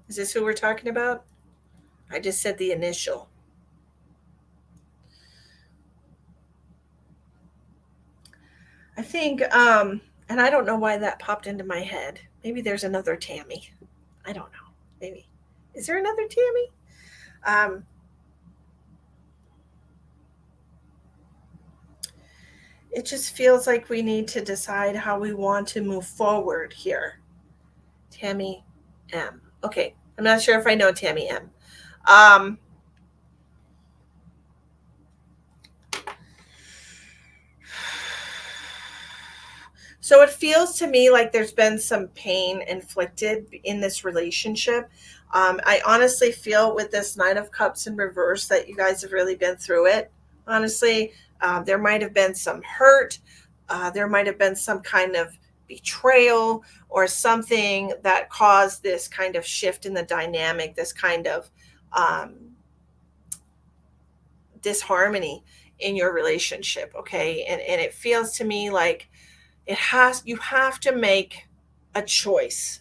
Is this who we're talking about? I just said the initial. I think, and I don't know why that popped into my head. Maybe there's another Tammy. I don't know. Maybe. Is there another Tammy? Um, it just feels like we need to decide how we want to move forward here. Tammy M. Okay. I'm not sure if I know Tammy M. Um, So it feels to me like there's been some pain inflicted in this relationship. I honestly feel with this Nine of Cups in reverse that you guys have really been through it. Honestly, there might have been some hurt. There might have been some kind of betrayal or something that caused this kind of shift in the dynamic, this kind of um, disharmony in your relationship. Okay. And it feels to me like you have to make a choice.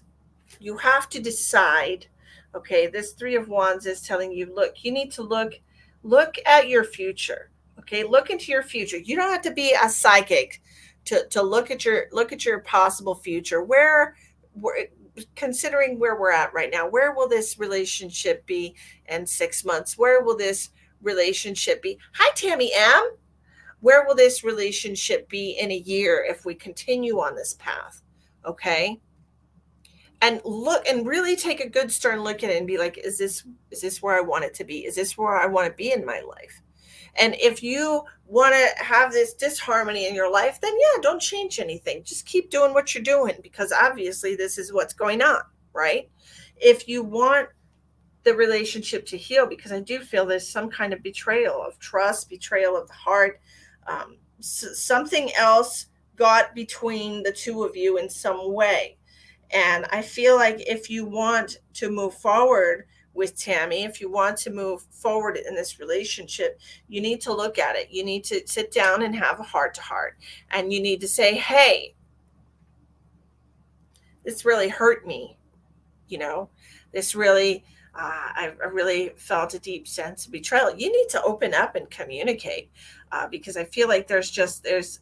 You have to decide. Okay, this Three of Wands is telling you, look, you need to look at your future. Okay, look into your future. You don't have to be a psychic to look at your possible future. Where considering where we're at right now, where will this relationship be in 6 months? Where will this relationship be? Hi, Tammy M. Where will this relationship be in a year if we continue on this path? Okay. And look and really take a good stern look at it and be like, is this where I want it to be? Is this where I want to be in my life? And if you want to have this disharmony in your life, then yeah, don't change anything. Just keep doing what you're doing, because obviously this is what's going on, right? If you want the relationship to heal, because I do feel there's some kind of betrayal of trust, betrayal of the heart. Something else got between the two of you in some way. And I feel like if you want to move forward with Tammy, if you want to move forward in this relationship, you need to look at it. You need to sit down and have a heart to heart. And you need to say, hey, this really hurt me. You know, this really, I really felt a deep sense of betrayal. You need to open up and communicate, because I feel like it's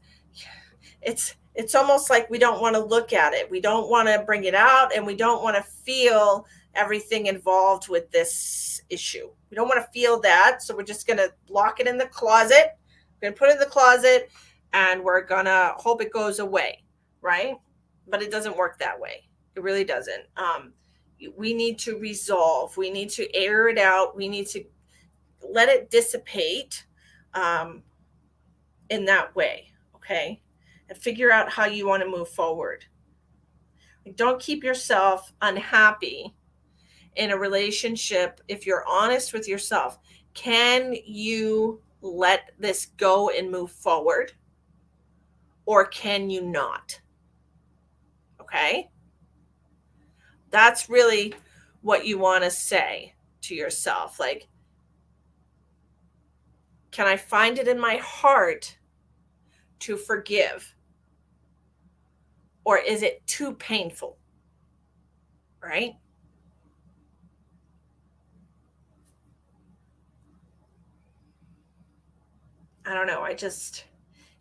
almost like we don't want to look at it. We don't want to bring it out, and we don't want to feel everything involved with this issue. We don't want to feel that. So we're just going to lock it in the closet. We're going to put it in the closet, and we're going to hope it goes away. Right. But it doesn't work that way. It really doesn't. We need to resolve. We need to air it out. We need to let it dissipate, um, in that way. Okay. And figure out how you want to move forward. Don't keep yourself unhappy in a relationship. If you're honest with yourself, can you let this go and move forward, or can you not? Okay. That's really what you want to say to yourself. Like, can I find it in my heart to forgive? Or is it too painful? Right? I don't know.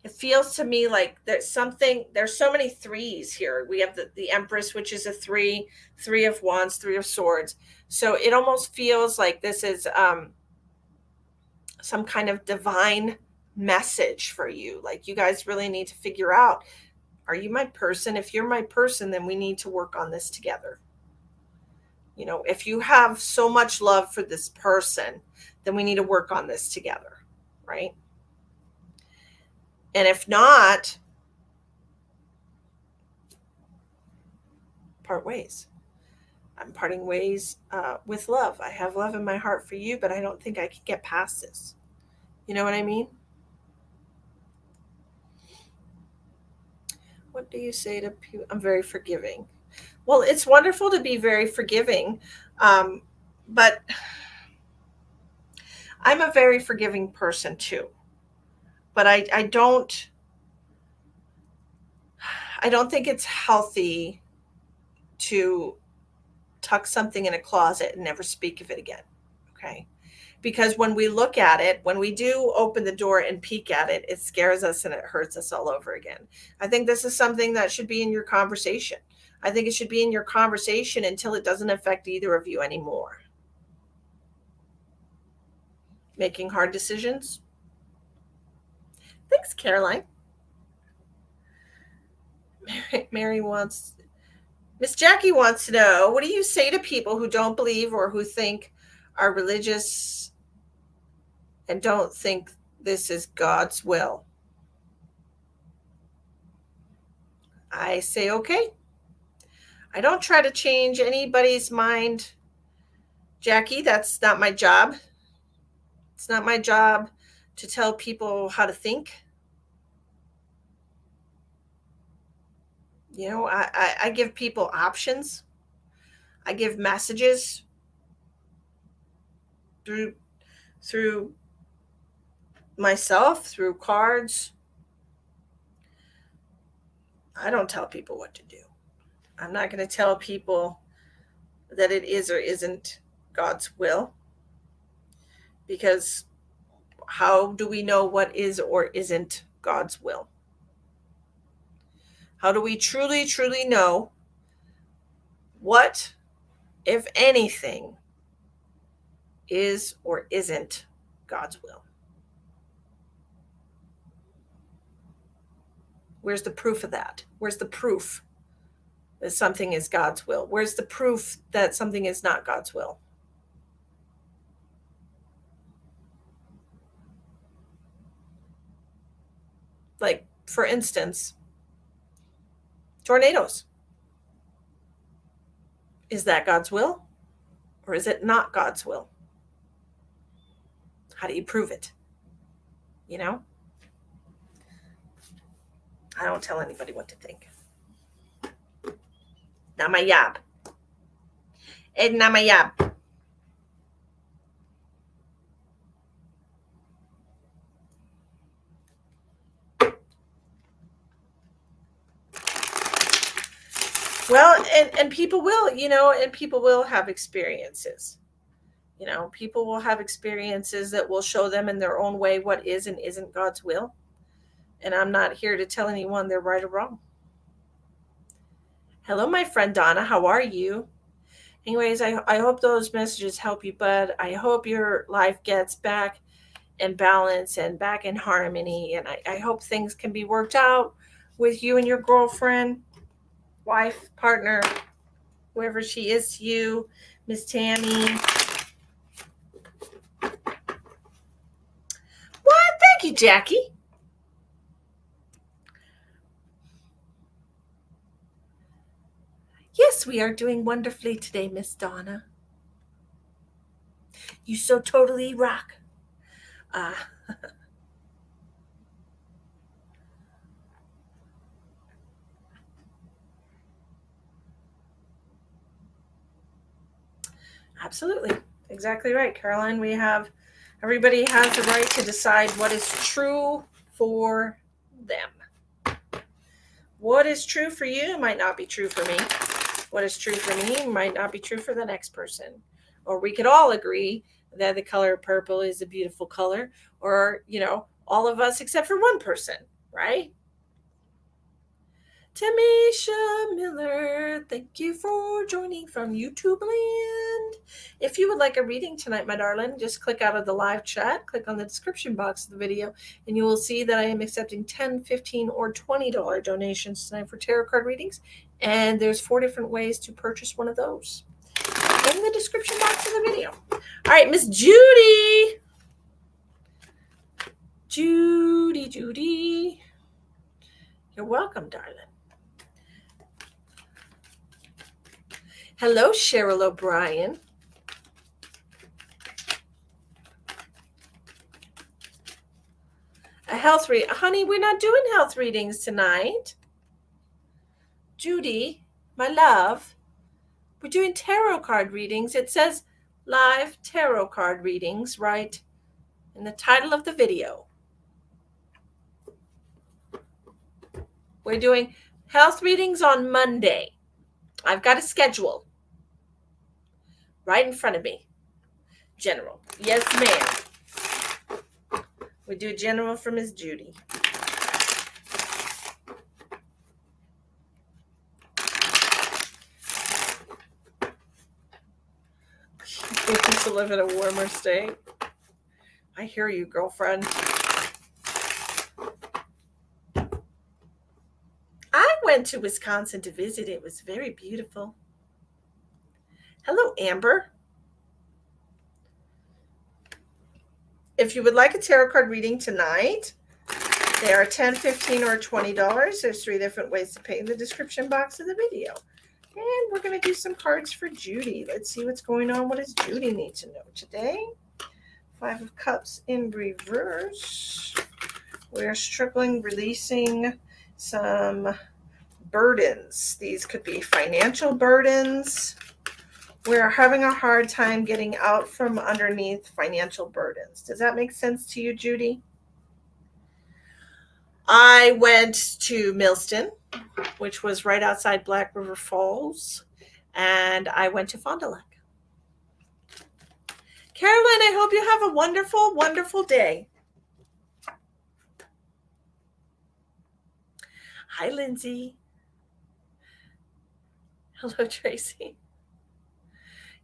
It feels to me like there's so many threes here. We have the Empress, which is a three of wands, three of swords. So it almost feels like this is some kind of divine message for you. Like you guys really need to figure out, are you my person? If you're my person, then we need to work on this together. You know, if you have so much love for this person, then we need to work on this together, right? And if not, part ways. I'm parting ways with love. I have love in my heart for you, but I don't think I can get past this. You know what I mean? What do you say to people? I'm very forgiving. Well, it's wonderful to be very forgiving, but I'm a very forgiving person too. But I don't think it's healthy to tuck something in a closet and never speak of it again. Okay. Because when we look at it, when we do open the door and peek at it, it scares us and it hurts us all over again. I think this is something that should be in your conversation. I think it should be in your conversation until it doesn't affect either of you anymore. Making hard decisions. Thanks, Caroline. Mary wants, Miss Jackie wants to know, what do you say to people who don't believe or who think are religious and don't think this is God's will? I say, okay. I don't try to change anybody's mind, Jackie. That's not my job. It's not my job to tell people how to think. You know, I give people options. I give messages through myself, through cards. I don't tell people what to do. I'm not going to tell people that it is or isn't God's will, because how do we know what is or isn't God's will? How do we truly, truly know what, if anything, is or isn't God's will? Where's the proof of that? Where's the proof that something is God's will? Where's the proof that something is not God's will? Like, for instance, tornadoes. Is that God's will or is it not God's will? How do you prove it? You know? I don't tell anybody what to think. Not my job. It's not my job. Well, and people will, you know, and people will have experiences. You know, people will have experiences that will show them in their own way what is and isn't God's will. And I'm not here to tell anyone they're right or wrong. Hello, my friend Donna. How are you? Anyways, I hope those messages help you, bud. I hope your life gets back in balance and back in harmony. And I hope things can be worked out with you and your girlfriend, wife, partner, whoever she is to you, Miss Tammy. What? Thank you, Jackie. Yes, we are doing wonderfully today, Miss Donna. You so totally rock. Absolutely. Exactly right, Caroline. Everybody has the right to decide what is true for them. What is true for you might not be true for me. What is true for me might not be true for the next person. Or we could all agree that the color purple is a beautiful color, or, you know, all of us except for one person right? Tamisha Miller, thank you for joining from YouTube land. If you would like a reading tonight, my darling, just click out of the live chat, click on the description box of the video, and you will see that I am accepting $10, $15, or $20 donations tonight for tarot card readings. And there's 4 different ways to purchase one of those in the description box of the video. All right, Miss Judy. Judy. You're welcome, darling. Hello, Cheryl O'Brien. A health read. Honey, we're not doing health readings tonight. Judy, my love, we're doing tarot card readings. It says live tarot card readings right in the title of the video. We're doing health readings on Monday. I've got a schedule right in front of me. General. Yes, ma'am. We do general for Miss Judy. He wants to live in a warmer state. I hear you, girlfriend. I went to Wisconsin to visit. It was very beautiful. Hello, Amber. If you would like a tarot card reading tonight, they are $10, $15, or $20. There's 3 different ways to pay in the description box of the video. And we're going to do some cards for Judy. Let's see what's going on. What does Judy need to know today? 5 of Cups in reverse. We're struggling, releasing some burdens. These could be financial burdens. We're having a hard time getting out from underneath financial burdens. Does that make sense to you, Judy? I went to Millston, which was right outside Black River Falls, and I went to Fond du Lac. Caroline, I hope you have a wonderful, wonderful day. Hi, Lindsay. Hello, Tracy.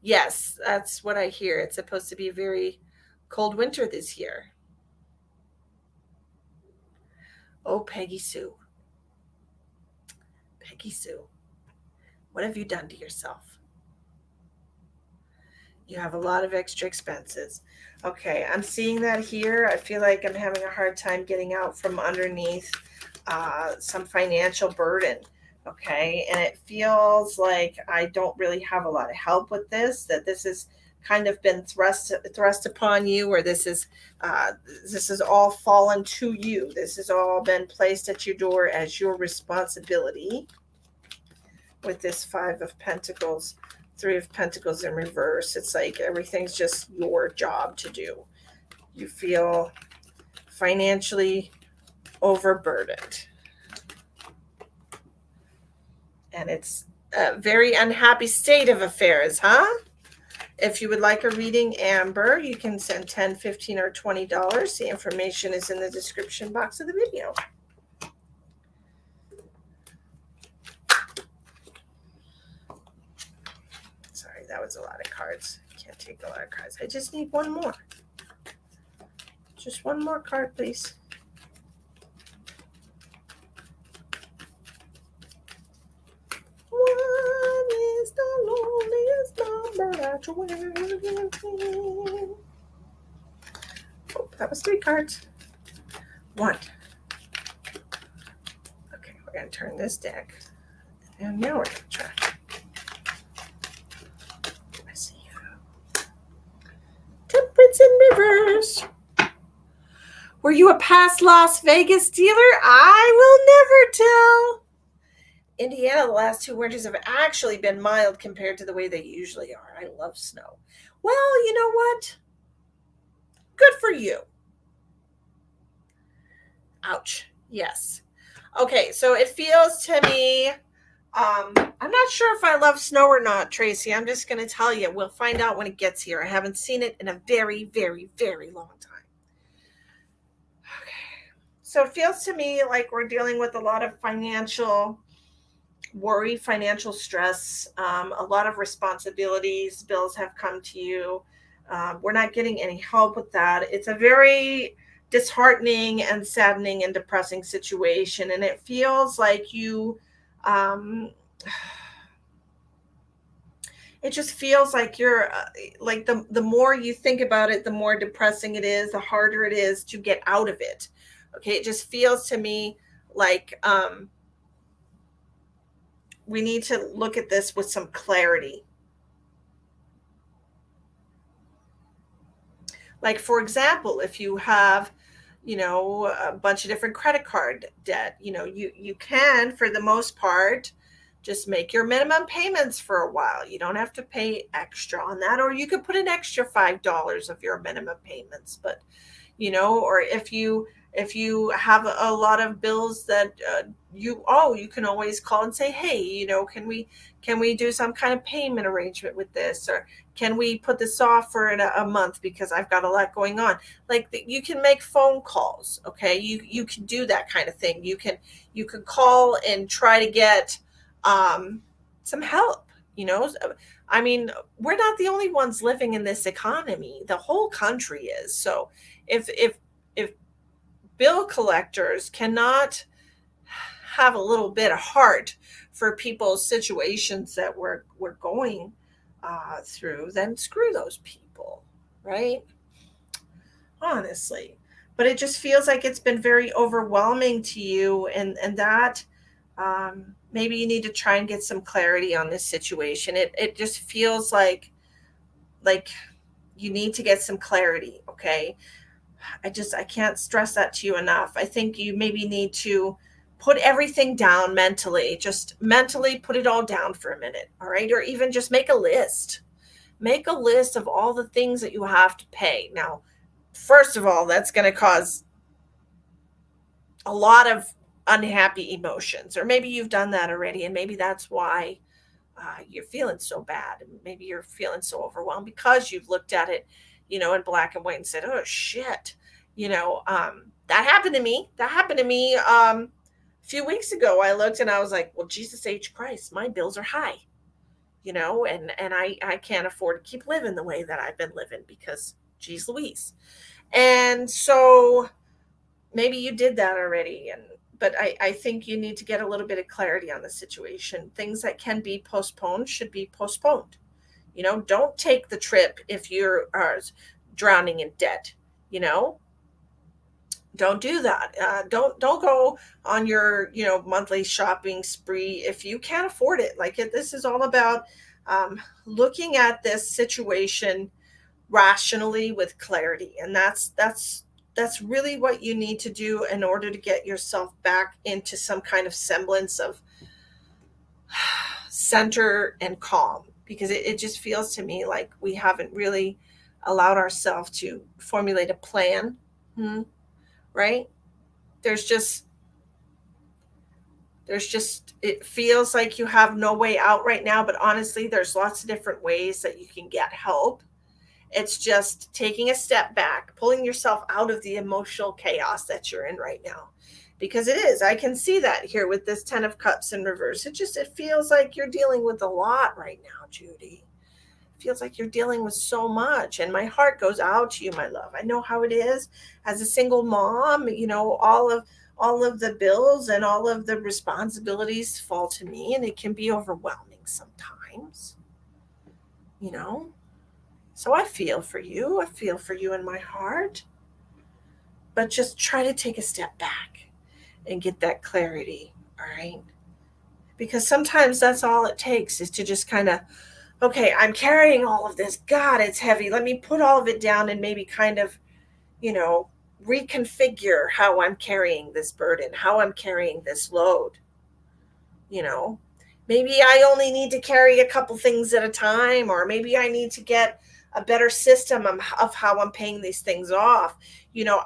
Yes, that's what I hear. It's supposed to be a very cold winter this year. Oh, Peggy Sue. Peggy Sue, what have you done to yourself? You have a lot of extra expenses. Okay, I'm seeing that here. I feel like I'm having a hard time getting out from underneath some financial burden. Okay, and it feels like I don't really have a lot of help with this, that this has kind of been thrust upon you, or this is all fallen to you. This has all been placed at your door as your responsibility. With this 5 of Pentacles, 3 of Pentacles in reverse, it's like everything's just your job to do. You feel financially overburdened. And it's a very unhappy state of affairs, huh? If you would like a reading, Amber, you can send $10, $15, or $20. The information is in the description box of the video. Sorry, that was a lot of cards. Can't take a lot of cards. I just need one more. Just one more card, please. What is the loneliest number that you will? Oh, that was 3 cards. 1. Okay, we're going to turn this deck. And now we're going to try. Let's see. Temperance in reverse. Were you a past Las Vegas dealer? I will never tell. Indiana, the last 2 winters have actually been mild compared to the way they usually are. I love snow. Well, you know what? Good for you. Ouch. Yes. Okay, so it feels to me, I'm not sure if I love snow or not, Tracy. I'm just going to tell you. We'll find out when it gets here. I haven't seen it in a very, very, very long time. Okay. So it feels to me like we're dealing with a lot of financial worry, financial stress, a lot of responsibilities. Bills have come to you. We're not getting any help with that. It's a very disheartening and saddening and depressing situation. And it feels like um, it just feels like you're like the more you think about it, the more depressing it is, the harder it is to get out of it. Okay. It just feels to me like, we need to look at this with some clarity. Like, for example, if you have, a bunch of different credit card debt, you can, for the most part, just make your minimum payments for a while. You don't have to pay extra on that, or you could put an extra $5 of your minimum payments. But or if you have a lot of bills that you can always call and say, hey, can we do some kind of payment arrangement with this, or can we put this off for a month because I've got a lot going on. Like, you can make phone calls. Okay, you can do that kind of thing. You can call and try to get some help. I mean, we're not the only ones living in this economy. The whole country is. So if bill collectors cannot have a little bit of heart for people's situations that we're going through, then screw those people, right? Honestly. But it just feels like it's been very overwhelming to you, and that maybe you need to try and get some clarity on this situation. It just feels like you need to get some clarity. Okay, I can't stress that to you enough. I think you maybe need to put everything down mentally. Just mentally put it all down for a minute, all right? Or even just make a list. Make a list of all the things that you have to pay. Now, first of all, that's going to cause a lot of unhappy emotions. Or maybe you've done that already, and maybe that's why you're feeling so bad. And maybe you're feeling so overwhelmed because you've looked at it, in black and white and said, oh, shit. That happened to me. A few weeks ago. I looked and I was like, well, Jesus H. Christ, my bills are high, and I can't afford to keep living the way that I've been living because, geez Louise. And so maybe you did that already. But I think you need to get a little bit of clarity on the situation. Things that can be postponed should be postponed. Don't take the trip if you're drowning in debt. Don't do that. Don't go on your monthly shopping spree if you can't afford it. Like, this is all about looking at this situation rationally with clarity, and that's really what you need to do in order to get yourself back into some kind of semblance of center and calm, because it just feels to me like we haven't really allowed ourselves to formulate a plan. Right? there's just it feels like you have no way out right now, but honestly, there's lots of different ways that you can get help. It's just taking a step back, pulling yourself out of the emotional chaos that you're in right now. Because it is. I can see that here with this 10 of Cups in reverse. It feels like you're dealing with a lot right now, Judy. It feels like you're dealing with so much. And my heart goes out to you, my love. I know how it is as a single mom. All of the bills and all of the responsibilities fall to me, and it can be overwhelming sometimes. You know? So I feel for you. I feel for you in my heart. But just try to take a step back and get that clarity. All right. Because sometimes that's all it takes, is to just kind of, okay, I'm carrying all of this. God, it's heavy. Let me put all of it down and maybe kind of, you know, reconfigure how I'm carrying this burden, how I'm carrying this load. You know, maybe I only need to carry a couple things at a time, or maybe I need to get a better system of how I'm paying these things off.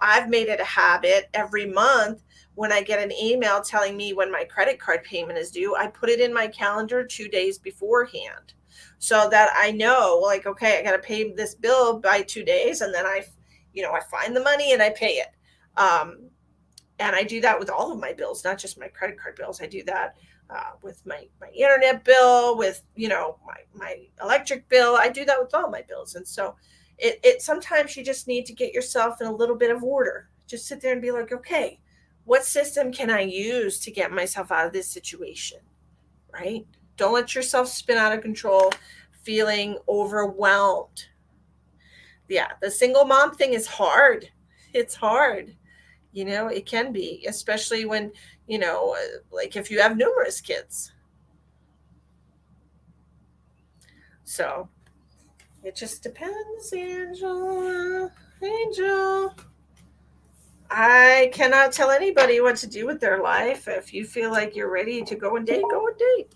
I've made it a habit every month when I get an email telling me when my credit card payment is due, I put it in my calendar 2 days beforehand so that I know, like, okay, I got to pay this bill by 2 days. And then I find the money and I pay it. And I do that with all of my bills, not just my credit card bills. I do that with my internet bill, with my electric bill. I do that with all my bills. And so it sometimes you just need to get yourself in a little bit of order. Just sit there and be like, okay, what system can I use to get myself out of this situation? Right? Don't let yourself spin out of control, feeling overwhelmed. Yeah, the single mom thing is hard. It's hard. It can be, especially when, like if you have numerous kids. So it just depends, Angel. I cannot tell anybody what to do with their life. If you feel like you're ready to go and date, go and date.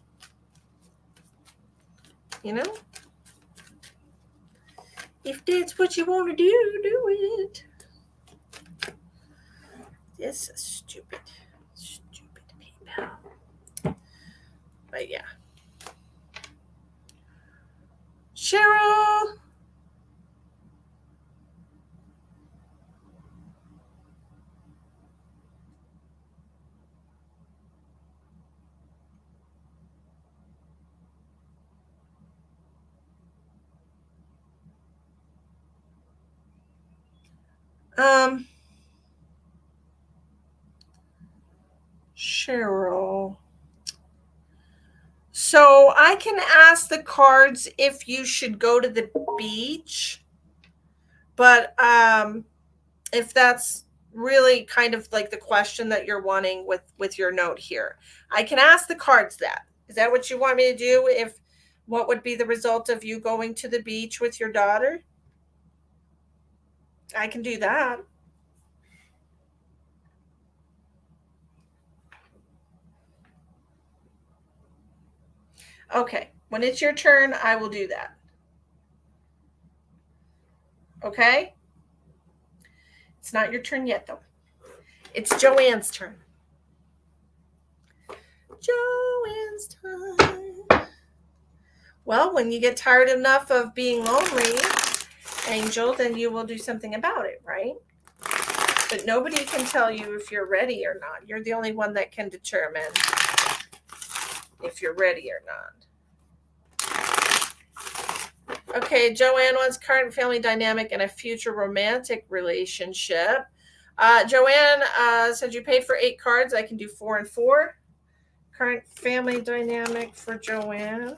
If that's what you want to do it. This is stupid PayPal. But yeah. Cheryl. Cheryl. So I can ask the cards if you should go to the beach, but if that's really kind of like the question that you're wanting with your note here, I can ask the cards that. Is that what you want me to do? If what would be the result of you going to the beach with your daughter? I can do that. Okay. When it's your turn, I will do that. Okay? It's not your turn yet, though. It's Joanne's turn. Joanne's turn. Well, when you get tired enough of being lonely, Angel, then you will do something about it, right? But nobody can tell you if you're ready or not. You're the only one that can determine if you're ready or not. Okay, Joanne wants current family dynamic and a future romantic relationship. Joanne said you paid for 8 cards. I can do 4 and 4. Current family dynamic for Joanne.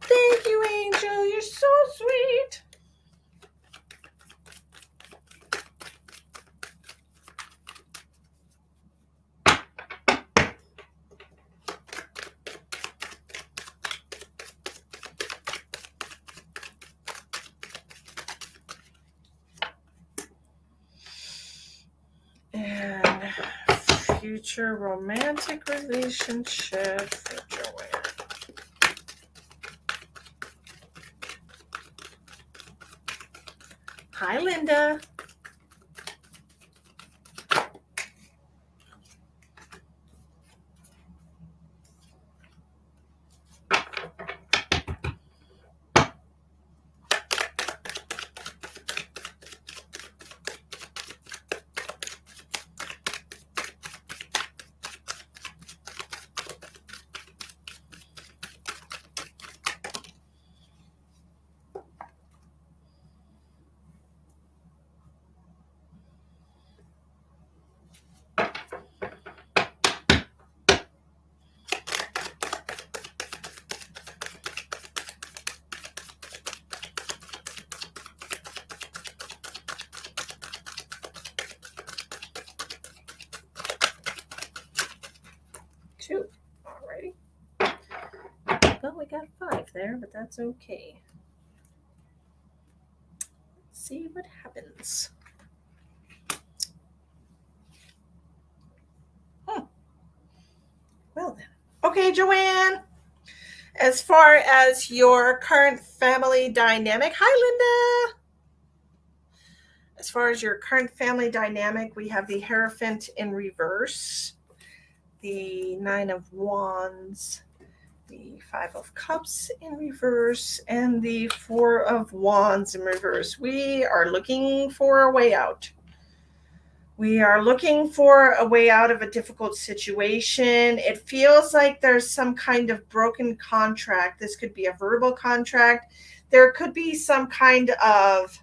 Thank you, Angel. You're so sweet. And future romantic relationship for Joanne. Hi, Linda. Two. Alrighty. Well, we got 5 there, but that's okay. Let's see what happens. Well then. Okay, Joanne. As far as your current family dynamic, hi, Linda. As far as your current family dynamic, we have the Hierophant in reverse, the Nine of Wands, the Five of Cups in reverse, and the Four of Wands in reverse. We are looking for a way out. We are looking for a way out of a difficult situation. It feels like there's some kind of broken contract. This could be a verbal contract. There could be some kind of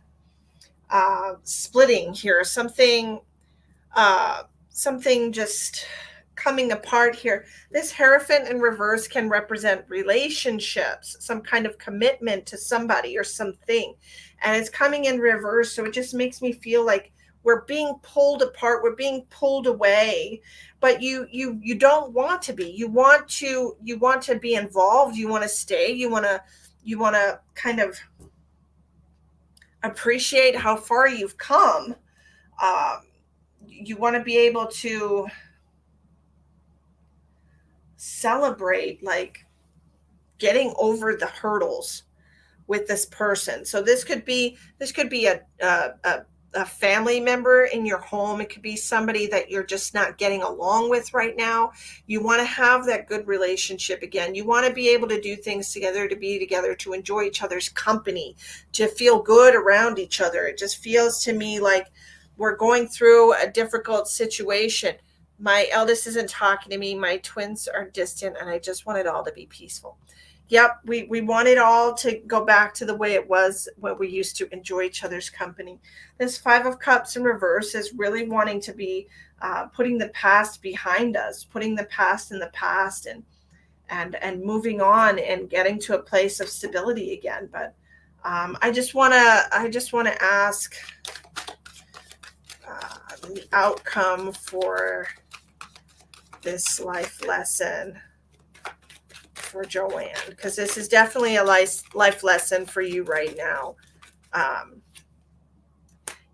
splitting here, something just coming apart here. This Hierophant in reverse can represent relationships, some kind of commitment to somebody or something, and it's coming in reverse. So it just makes me feel like we're being pulled apart, we're being pulled away, but you don't want to be. You want to be involved, you want to stay, you want to kind of appreciate how far you've come. You want to be able to celebrate like getting over the hurdles with this person. So this could be a family member in your home. It could be somebody that you're just not getting along with right now. You want to have that good relationship again. You want to be able to do things together, to be together, to enjoy each other's company, to feel good around each other. It just feels to me like we're going through a difficult situation. My eldest isn't talking to me. My twins are distant, and I just want it all to be peaceful. Yep, we want it all to go back to the way it was when we used to enjoy each other's company. This Five of Cups in reverse is really wanting to be putting the past behind us, putting the past in the past, and moving on and getting to a place of stability again. But I just want to ask the outcome for this life lesson for Joanne, because this is definitely a life lesson for you right now.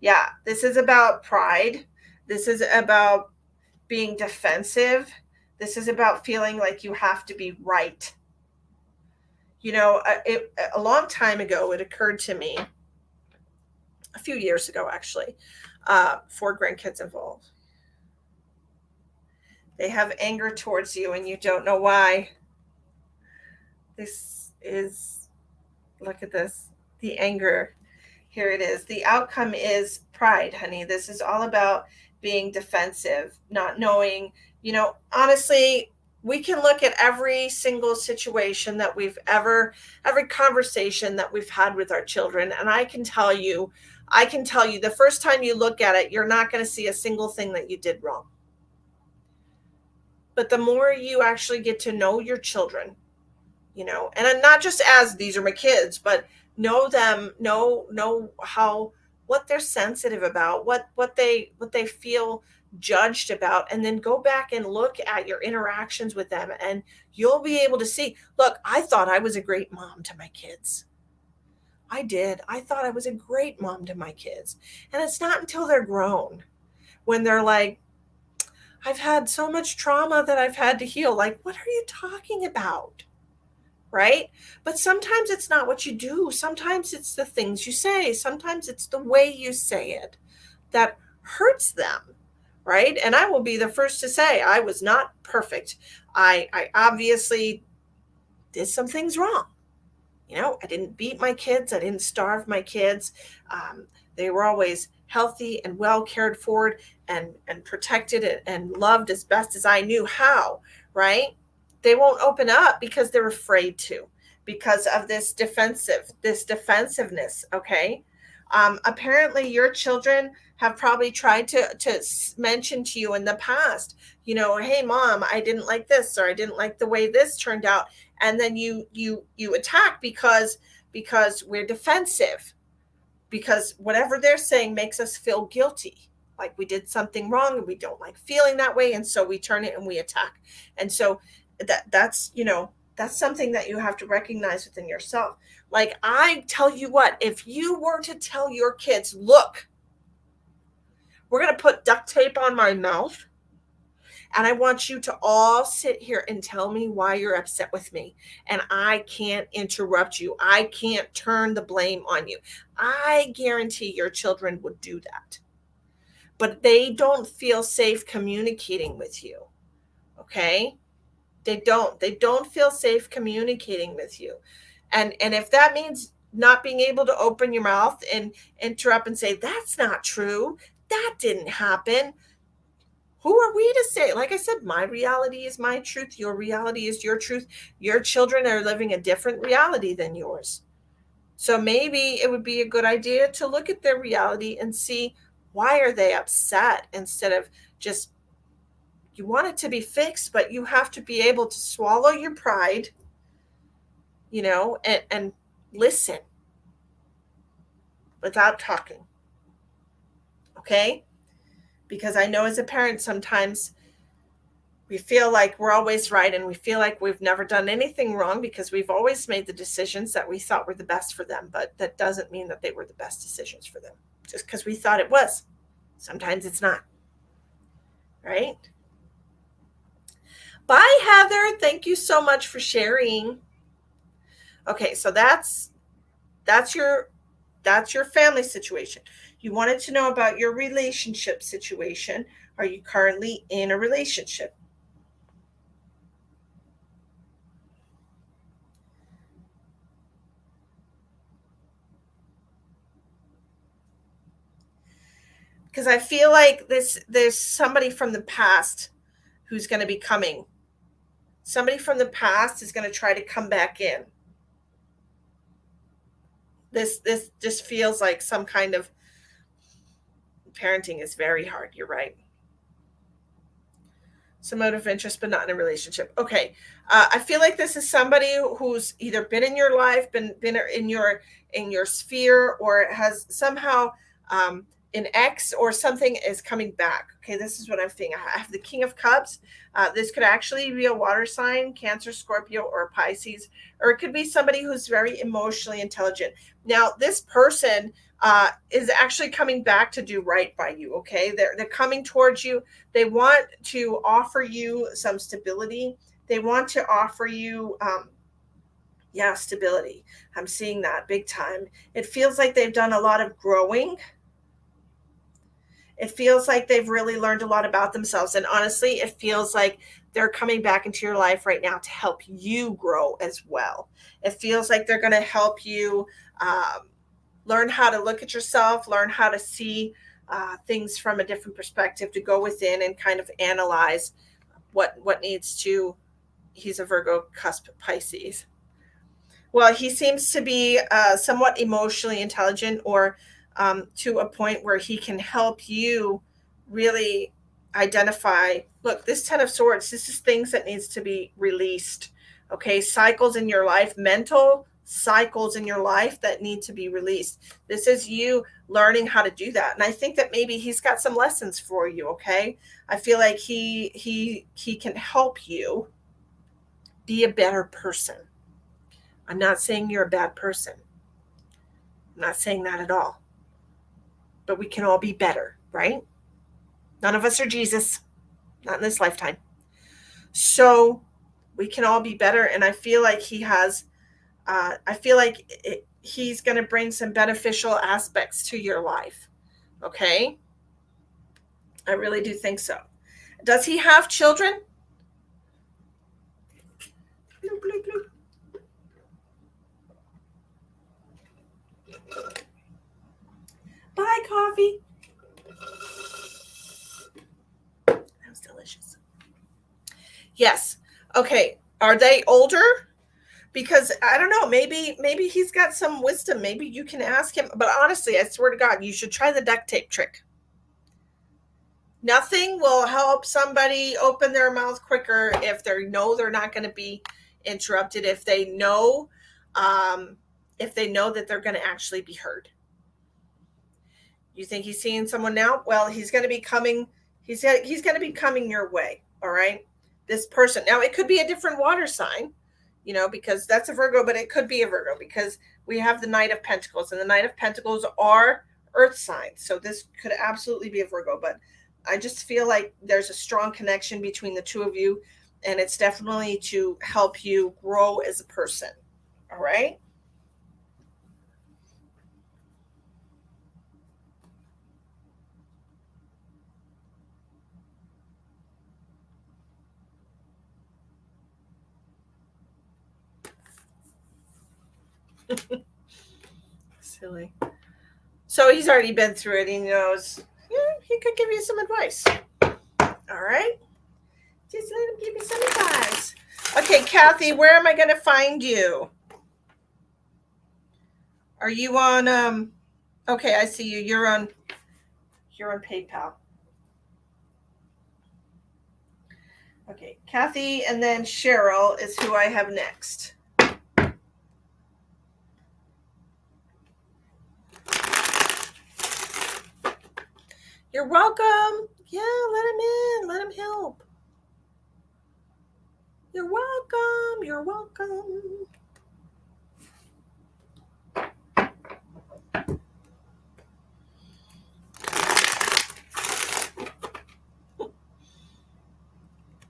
Yeah, this is about pride. This is about being defensive. This is about feeling like you have to be right. You know, a long time ago, it occurred to me, a few years ago actually, 4 grandkids involved. They have anger towards you and you don't know why. This is, look at this, the anger. Here it is. The outcome is pride, honey. This is all about being defensive, not knowing, honestly, we can look at every single situation that every conversation that we've had with our children. And I can tell you the first time you look at it, you're not going to see a single thing that you did wrong. But the more you actually get to know your children, and not just as these are my kids, but know them, know what they're sensitive about, what they feel judged about, and then go back and look at your interactions with them, and you'll be able to see, look, I thought I was a great mom to my kids. I did. I thought I was a great mom to my kids. And it's not until they're grown, when they're like, I've had so much trauma that I've had to heal. Like, what are you talking about? Right? But sometimes it's not what you do. Sometimes it's the things you say. Sometimes it's the way you say it that hurts them. Right? And I will be the first to say I was not perfect. I obviously did some things wrong. I didn't beat my kids. I didn't starve my kids. They were always healthy and well cared for and protected and loved as best as I knew how. Right? They won't open up because they're afraid to, because of this defensiveness. Okay. Apparently your children have probably tried to mention to you in the past, hey mom, I didn't like this, or I didn't like the way this turned out. And then you attack because we're defensive, because whatever they're saying makes us feel guilty, like we did something wrong and we don't like feeling that way. And so we turn it and we attack. And so that's something that you have to recognize within yourself. Like, I tell you what, if you were to tell your kids, look, we're going to put duct tape on my mouth And I want you to all sit here and tell me why you're upset with me. And I can't interrupt you. I can't turn the blame on you. I guarantee your children would do that. But they don't feel safe communicating with you. Okay? They don't. They don't feel safe communicating with you. And if that means not being able to open your mouth and interrupt and say, that's not true, that didn't happen, who are we to say? Like I said, my reality is my truth. Your reality is your truth. Your children are living a different reality than yours. So maybe it would be a good idea to look at their reality and see, why are they upset, instead of just, you want it to be fixed, but you have to be able to swallow your pride, and listen without talking. Okay? Because I know as a parent, sometimes we feel like we're always right, and we feel like we've never done anything wrong because we've always made the decisions that we thought were the best for them. But that doesn't mean that they were the best decisions for them just because we thought it was. Sometimes it's not. Right? Bye, Heather. Thank you so much for sharing. Okay, so that's your family situation. You wanted to know about your relationship situation. Are you currently in a relationship? Because I feel like there's somebody from the past who's going to be coming. Somebody from the past is going to try to come back in. This just feels like some kind of, parenting is very hard. You're right. Some mode of interest, but not in a relationship. Okay. I feel like this is somebody who's either been in your life, been in your sphere, or has somehow an ex or something is coming back. Okay, this is what I'm thinking. I have the King of Cups. This could actually be a water sign, Cancer, Scorpio, or Pisces, or it could be somebody who's very emotionally intelligent. Now, this person is actually coming back to do right by you. Okay, they're coming towards you. They want to offer you some stability. They want to offer you stability. I'm seeing that big time. It feels like they've done a lot of growing. It feels like they've really learned a lot about themselves. And honestly, it feels like they're coming back into your life right now to help you grow as well. It feels like they're going to help you learn how to look at yourself, learn how to see things from a different perspective, to go within and kind of analyze what needs to. He's a Virgo, cusp Pisces. Well, he seems to be somewhat emotionally intelligent, or to a point where he can help you really identify, look, this 10 of Swords, this is things that needs to be released. Okay, cycles in your life, mental cycles in your life that need to be released. This is you learning how to do that. And I think that maybe he's got some lessons for you. Okay, I feel like he can help you be a better person. I'm not saying you're a bad person. I'm not saying that at all. But we can all be better, right? None of us are Jesus, not in this lifetime. So we can all be better. And I feel like he's going to bring some beneficial aspects to your life. Okay? I really do think so. Does he have children? Bloop, bloop, bloop. Bye, coffee. That was delicious. Yes. Okay. Are they older? Because I don't know, maybe he's got some wisdom. Maybe you can ask him. But honestly, I swear to God, you should try the duct tape trick. Nothing will help somebody open their mouth quicker if they know they're not going to be interrupted, if they know that they're going to actually be heard. You think he's seeing someone now? Well, he's going to be coming. He's going to be coming your way. All right. This person. Now, it could be a different water sign, because that's a Virgo, but it could be a Virgo because we have the Knight of Pentacles, and the Knight of Pentacles are earth signs. So this could absolutely be a Virgo, but I just feel like there's a strong connection between the two of you, and it's definitely to help you grow as a person. All right. Silly. So he's already been through it. He knows. Yeah, he could give you some advice. All right. Just let him give you some advice. Okay, Kathy, where am I going to find you? Are you on? Okay, I see you. You're on PayPal. Okay, Kathy, and then Cheryl is who I have next. You're welcome. Yeah, let him in. Let him help. You're welcome. You're welcome.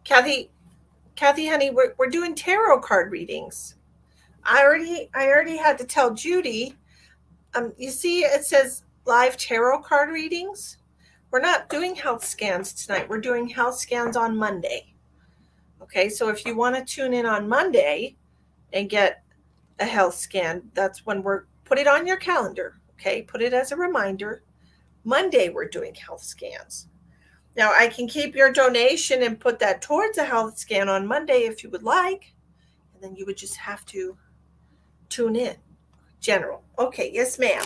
Kathy, honey, we're doing tarot card readings. I already had to tell Judy. You see, it says live tarot card readings. We're not doing health scans tonight. We're doing health scans on Monday. Okay, so if you want to tune in on Monday and get a health scan, that's when put it on your calendar. Okay, put it as a reminder. Monday we're doing health scans. Now I can keep your donation and put that towards a health scan on Monday if you would like, and then you would just have to tune in. General. Okay, yes, ma'am.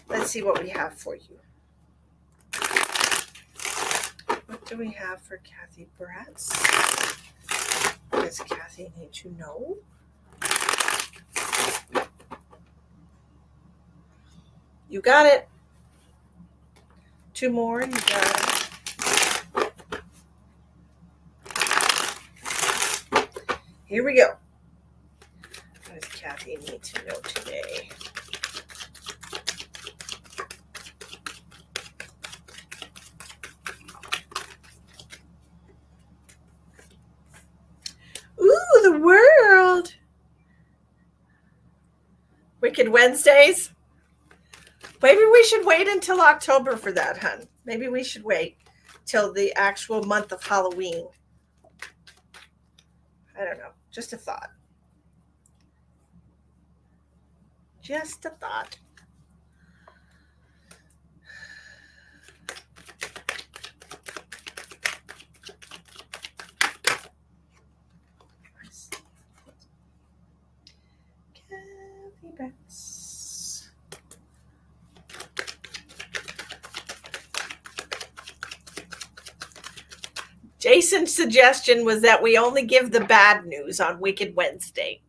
Let's see what we have for you. What do we have for Kathy Bratz? What does Kathy need to know? You got it. Two more. You got it. Here we go. What does Kathy need to know today? Ooh, the world. Wicked Wednesdays. Maybe we should wait until October for that, hun. Maybe we should wait till the actual month of Halloween. I don't know. Just a thought. Just a thought. Kathy Bratz. Jason's suggestion was that we only give the bad news on Wicked Wednesday.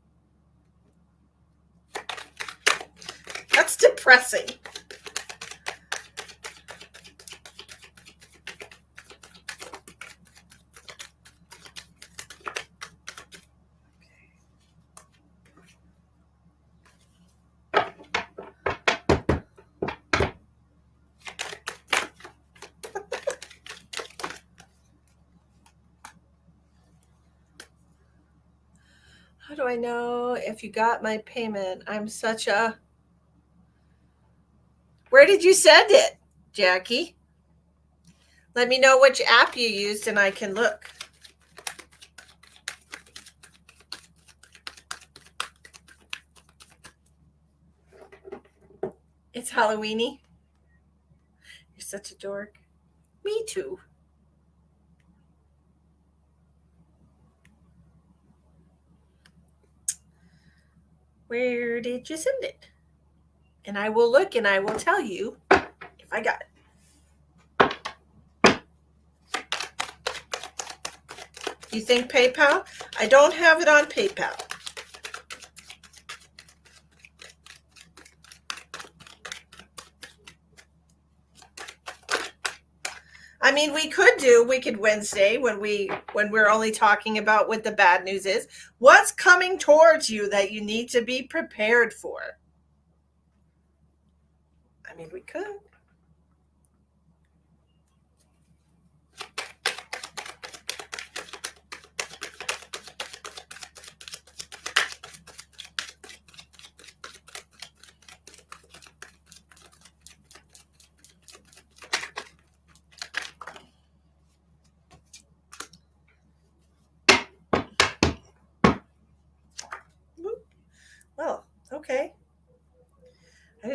That's depressing. How do I know if you got my payment? I'm such a... Where did you send it, Jackie? Let me know which app you used and I can look. It's Halloweeny. You're such a dork. Me too. Where did you send it? And I will look and I will tell you if I got it. You think PayPal? I don't have it on PayPal. I mean, we could do Wicked Wednesday when we're only talking about what the bad news is. What's coming towards you that you need to be prepared for? I mean, we could.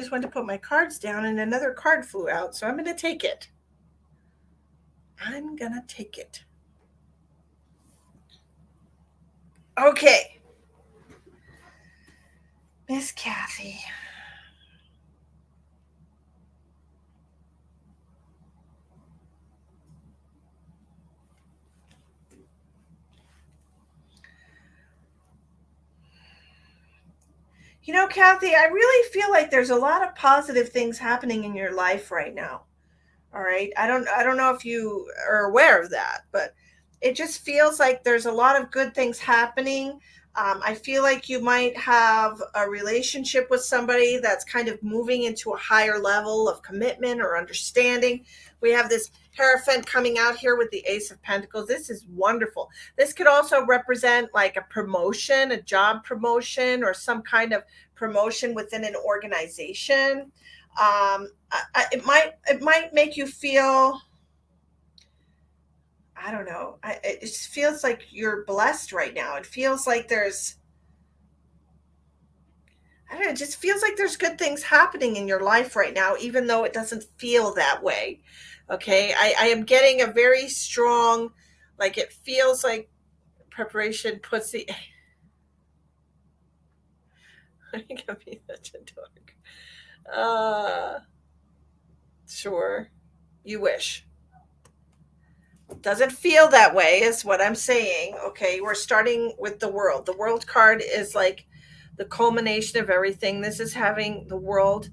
just went to put my cards down and another card flew out. So I'm going to take it. I'm going to take it. Okay. Miss Kathy. You know, Kathy, I really feel like there's a lot of positive things happening in your life right now. All right. I don't know if you are aware of that, but it just feels like there's a lot of good things happening. I feel like you might have a relationship with somebody that's kind of moving into a higher level of commitment or understanding. We have this Hierophant coming out here with the Ace of Pentacles. This is wonderful. This could also represent like a promotion, a job promotion, or some kind of promotion within an organization. It might make you feel, I don't know. It just feels like you're blessed right now. It feels like there's, I don't know, it just feels like there's good things happening in your life right now, even though it doesn't feel that way. Okay. I am getting a very strong, like it feels like preparation puts the, I think I'm being such a dork. Uh, sure. You wish. Doesn't feel that way is what I'm saying. Okay, we're starting with the world. The world card is like the culmination of everything. This is having the world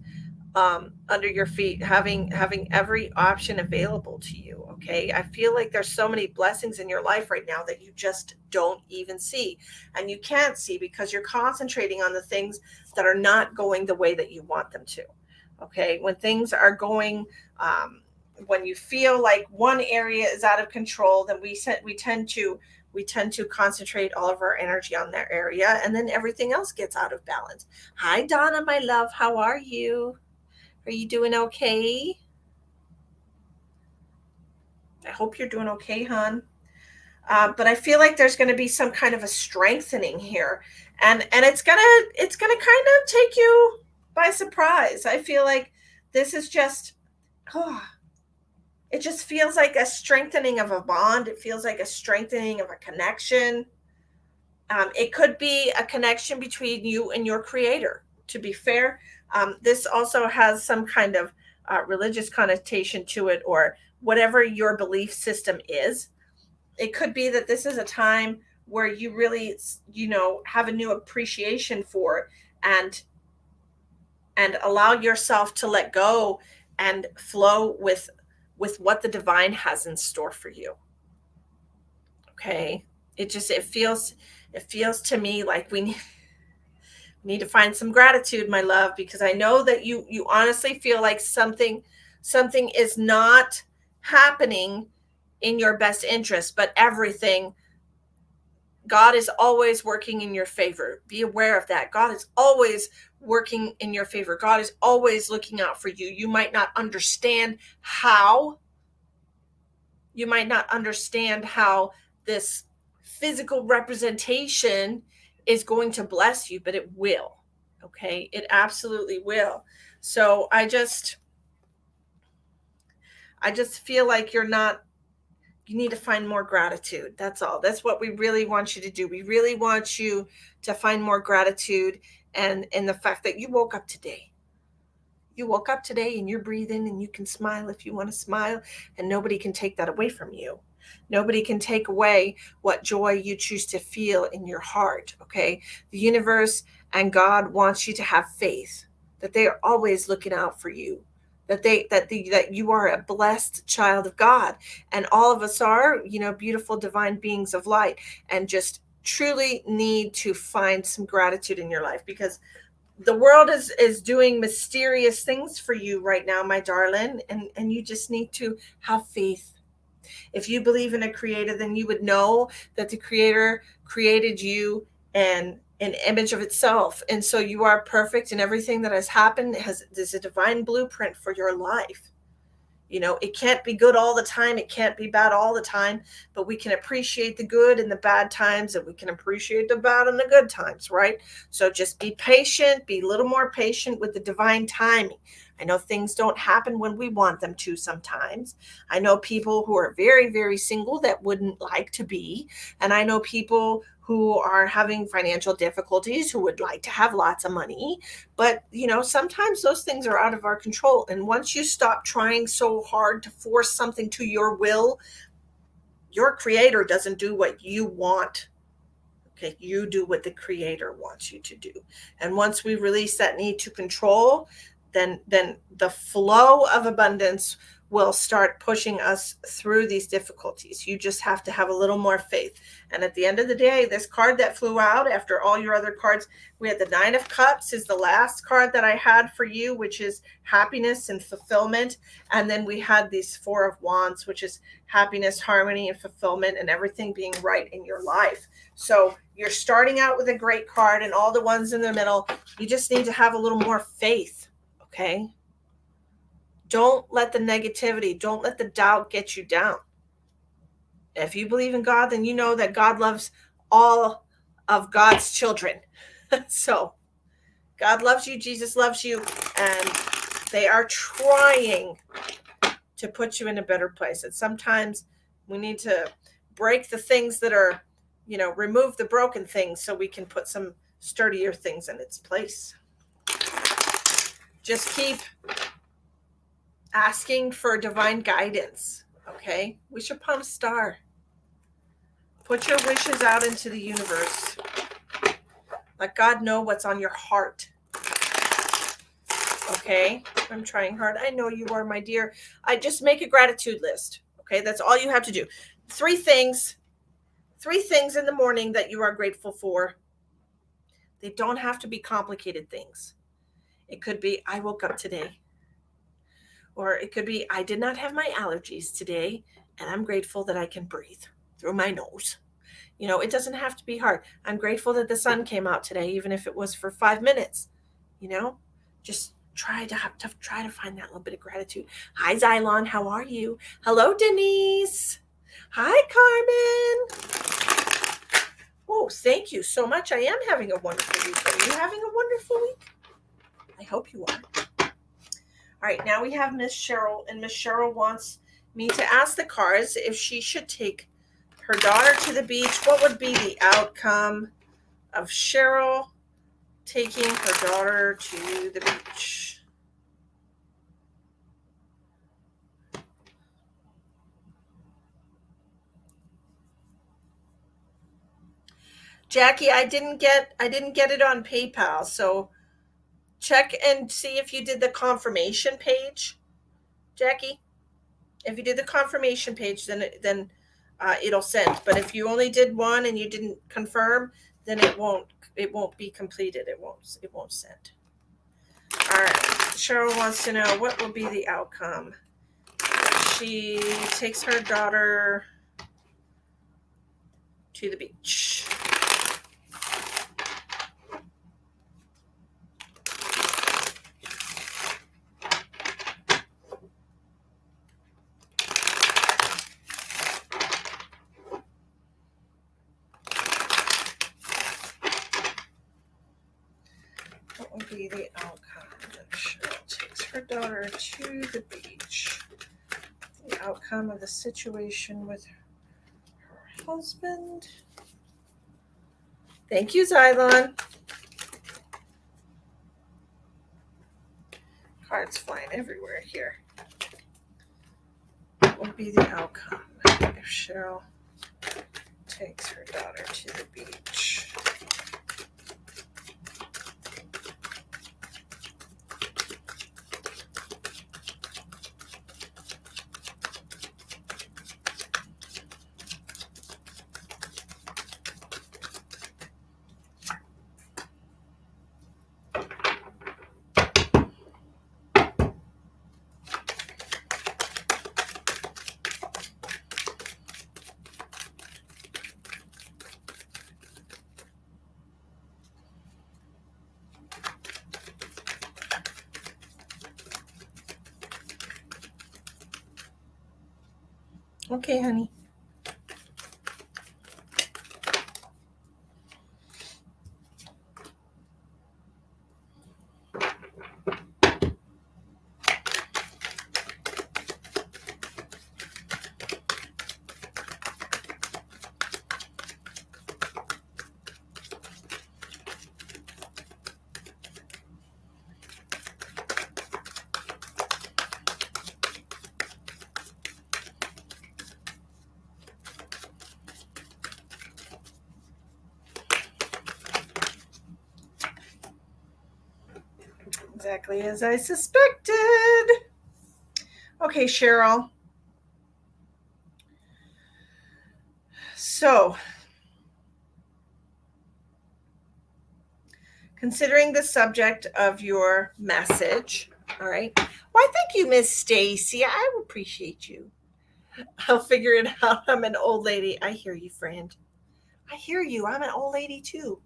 under your feet, having every option available to you. Okay, I feel like there's so many blessings in your life right now that you just don't even see, and you can't see because you're concentrating on the things that are not going the way that you want them to. Okay, when things are going, when you feel like one area is out of control, then we tend to concentrate all of our energy on that area, and then everything else gets out of balance. Hi, Donna, my love. How are you? Are you doing okay? I hope you're doing okay, hon. But I feel like there's going to be some kind of a strengthening here, and it's gonna kind of take you by surprise. I feel like this is just, oh, it just feels like a strengthening of a bond. It feels like a strengthening of a connection. It could be a connection between you and your creator. To be fair, this also has some kind of religious connotation to it, or whatever your belief system is. It could be that this is a time where you really, have a new appreciation for, and allow yourself to let go and flow with what the divine has in store for you. Okay, it feels to me like we need to find some gratitude, my love, because I know that you honestly feel like something is not happening in your best interest, but everything, God is always working in your favor. Be aware of that. God is always working in your favor. God is always looking out for you. You might not understand how. You might not understand how this physical representation is going to bless you, but it will. Okay? It absolutely will. So I just feel like you need to find more gratitude. That's all. That's what we really want you to do. We really want you to find more gratitude, and in the fact that you woke up today. You woke up today and you're breathing, and you can smile if you want to smile, and nobody can take that away from you. Nobody can take away what joy you choose to feel in your heart. Okay? The universe and God wants you to have faith that they are always looking out for you, that you are a blessed child of God, and all of us are, beautiful divine beings of light, and just truly need to find some gratitude in your life, because the world is doing mysterious things for you right now, my darling, and you just need to have faith. If you believe in a creator, then you would know that the creator created you and an image of itself, and so you are perfect, and everything that has happened is a divine blueprint for your life. It can't be good all the time. It can't be bad all the time, but we can appreciate the good in the bad times, and we can appreciate the bad in the good times, right? So just be patient, be a little more patient with the divine timing. I know things don't happen when we want them to sometimes. I know people who are very, very single that wouldn't like to be. And I know people who are having financial difficulties who would like to have lots of money. But, sometimes those things are out of our control. And once you stop trying so hard to force something to your will, your creator doesn't do what you want. Okay, you do what the creator wants you to do. And once we release that need to control, then the flow of abundance will start pushing us through these difficulties. You just have to have a little more faith. And at the end of the day, this card that flew out after all your other cards, we had the Nine of Cups is the last card that I had for you, which is happiness and fulfillment. And then we had these Four of Wands, which is happiness, harmony, and fulfillment, and everything being right in your life. So you're starting out with a great card, and all the ones in the middle, you just need to have a little more faith, okay? Don't let the negativity, don't let the doubt get you down. If you believe in God, then you know that God loves all of God's children. So God loves you, Jesus loves you, and they are trying to put you in a better place. And sometimes we need to break the things that are, remove the broken things so we can put some sturdier things in its place. Just keep asking for divine guidance, okay? Wish upon a star. Put your wishes out into the universe. Let God know what's on your heart. Okay? I'm trying hard. I know you are, my dear. I just make a gratitude list. Okay? That's all you have to do. 3 things. 3 things in the morning that you are grateful for. They don't have to be complicated things. It could be, I woke up today. Or it could be, I did not have my allergies today, and I'm grateful that I can breathe through my nose. It doesn't have to be hard. I'm grateful that the sun came out today, even if it was for 5 minutes. Just try to find that little bit of gratitude. Hi, Xylon. How are you? Hello, Denise. Hi, Carmen. Oh, thank you so much. I am having a wonderful week. Are you having a wonderful week? I hope you are. All right, now we have Miss Cheryl, and Miss Cheryl wants me to ask the cards if she should take her daughter to the beach. What would be the outcome of Cheryl taking her daughter to the beach? Jackie, I didn't get it on PayPal, so check and see if you did the confirmation page, Jackie. If you did the confirmation page, then it'll send. But if you only did one and you didn't confirm, then it won't be completed. It won't send. All right. Cheryl wants to know what will be the outcome. She takes her daughter to the beach. What will be the outcome if Cheryl takes her daughter to the beach? The outcome of the situation with her husband. Thank you, Xylon. Cards flying everywhere here. What will be the outcome if Cheryl takes her daughter to the beach? Okay, honey. Exactly as I suspected. Okay, Cheryl. So, considering the subject of your message, all right. Why, thank you, Miss Stacy. I appreciate you. I'll figure it out. I'm an old lady. I hear you, friend. I hear you. I'm an old lady too.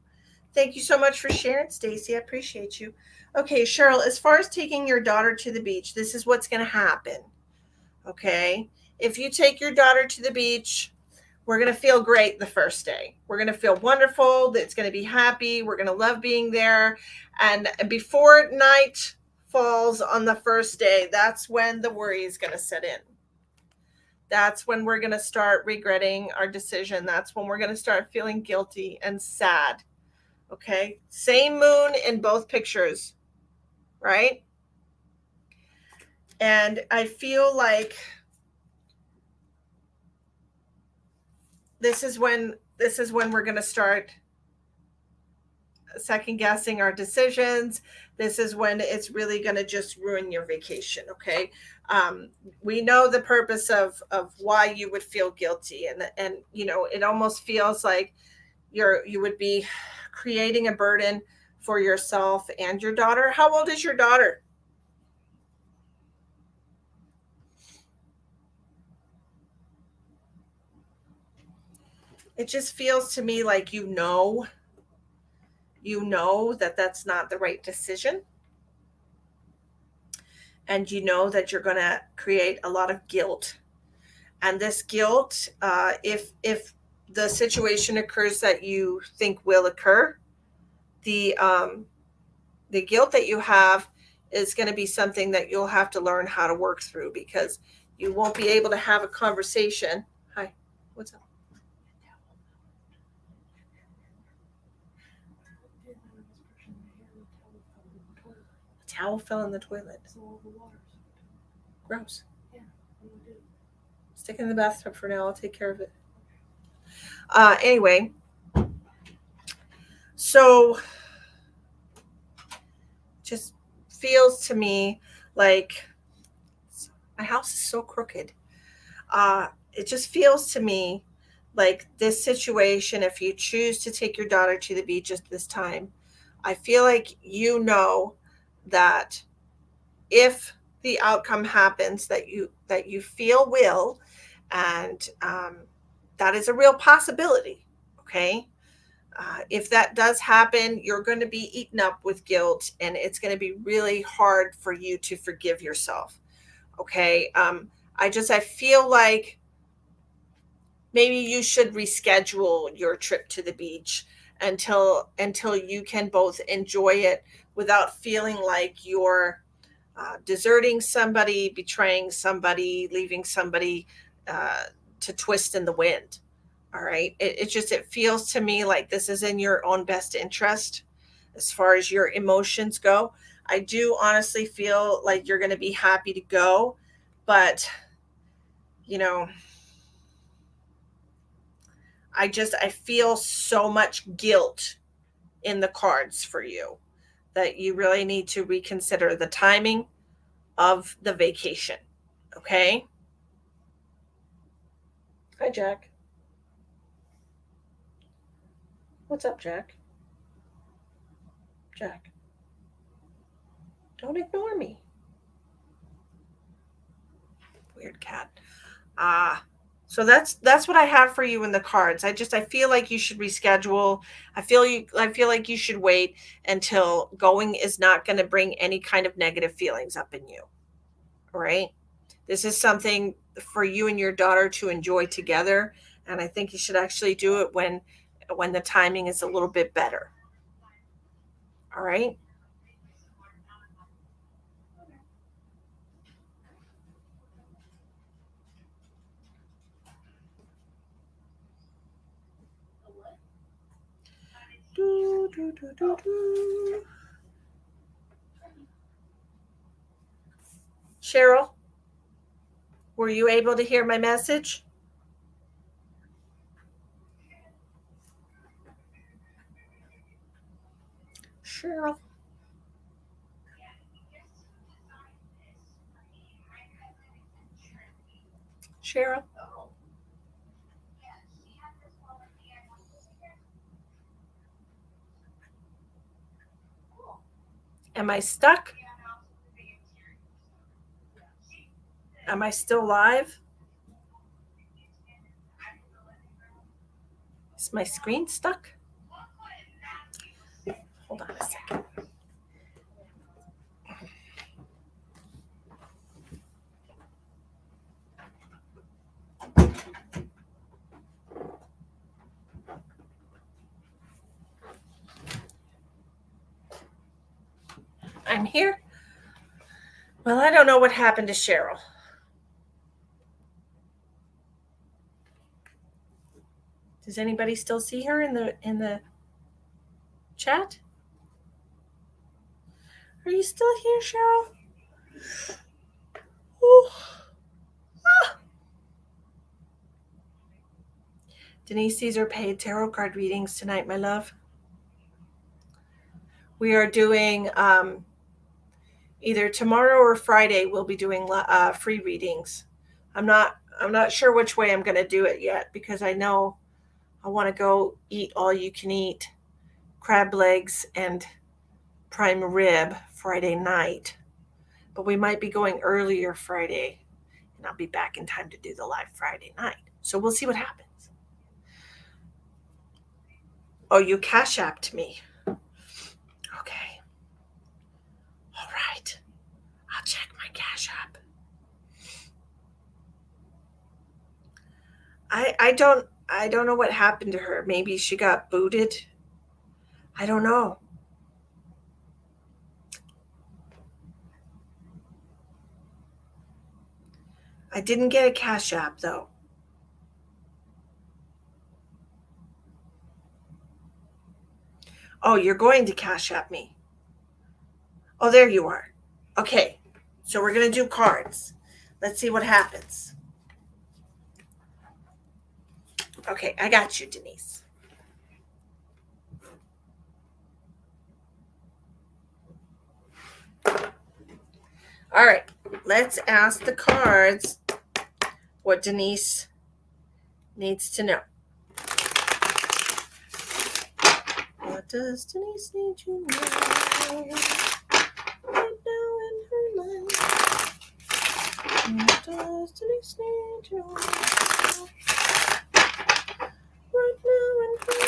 Thank you so much for sharing, Stacy. I appreciate you. Okay, Cheryl, as far as taking your daughter to the beach, this is what's going to happen. Okay? If you take your daughter to the beach, we're going to feel great the first day. We're going to feel wonderful. It's going to be happy. We're going to love being there. And before night falls on the first day, that's when the worry is going to set in. That's when we're going to start regretting our decision. That's when we're going to start feeling guilty and sad. Okay? Same moon in both pictures, right? And I feel like this is when we're going to start second guessing our decisions. This is when it's really going to just ruin your vacation. Okay. We know the purpose of why you would feel guilty, and it almost feels like you would be creating a burden for yourself and your daughter. How old is your daughter? It just feels to me like that that's not the right decision, and that you're going to create a lot of guilt. And this guilt, if the situation occurs that you think will occur, the the guilt that you have is going to be something that you'll have to learn how to work through, because you won't be able to have a conversation. Hi, what's up? A towel fell in the toilet. Gross. Stick it in the bathtub for now. I'll take care of it. Anyway, so just feels to me like my house is so crooked. It just feels to me like this situation, if you choose to take your daughter to the beach at this time, I feel like that if the outcome happens that you feel will, and that is a real possibility. Okay. If that does happen, you're going to be eaten up with guilt, and it's going to be really hard for you to forgive yourself. Okay. I feel like maybe you should reschedule your trip to the beach until you can both enjoy it without feeling like you're deserting somebody, betraying somebody, leaving somebody uh, to twist in the wind. All right. It feels to me like this is in your own best interest as far as your emotions go. I do honestly feel like you're going to be happy to go, but you know, I feel so much guilt in the cards for you that you really need to reconsider the timing of the vacation. Okay? Hi, Jack. What's up, Jack? Jack, don't ignore me. Weird cat. Ah, so that's what I have for you in the cards. I feel like you should reschedule. I feel like you should wait until going is not going to bring any kind of negative feelings up in you. All right? This is something for you and your daughter to enjoy together. And I think you should actually do it when the timing is a little bit better. All right. Do, do, do, do, do. Cheryl, were you able to hear my message? Cheryl. Cheryl. Am I stuck? Am I still live? Is my screen stuck? Hold on a second. I'm here. Well, I don't know what happened to Cheryl. Does anybody still see her in the chat? Are you still here, Cheryl? Ooh. Ah. Denise, these are paid tarot card readings tonight, my love. We are doing either tomorrow or Friday. We'll be doing free readings. I'm not sure which way I'm going to do it yet, because I know I want to go eat all you can eat crab legs and prime rib Friday night. But we might be going earlier Friday, and I'll be back in time to do the live Friday night. So we'll see what happens. Oh, you cash apped me. Okay. All right. I'll check my cash app. I don't know what happened to her. Maybe she got booted. I don't know. I didn't get a cash app though. Oh, you're going to cash app me. Oh, there you are. Okay. So we're going to do cards. Let's see what happens. Okay, I got you, Denise. All right, let's ask the cards what Denise needs to know. What does Denise need to know right now in her life? What does Denise need to know right now in her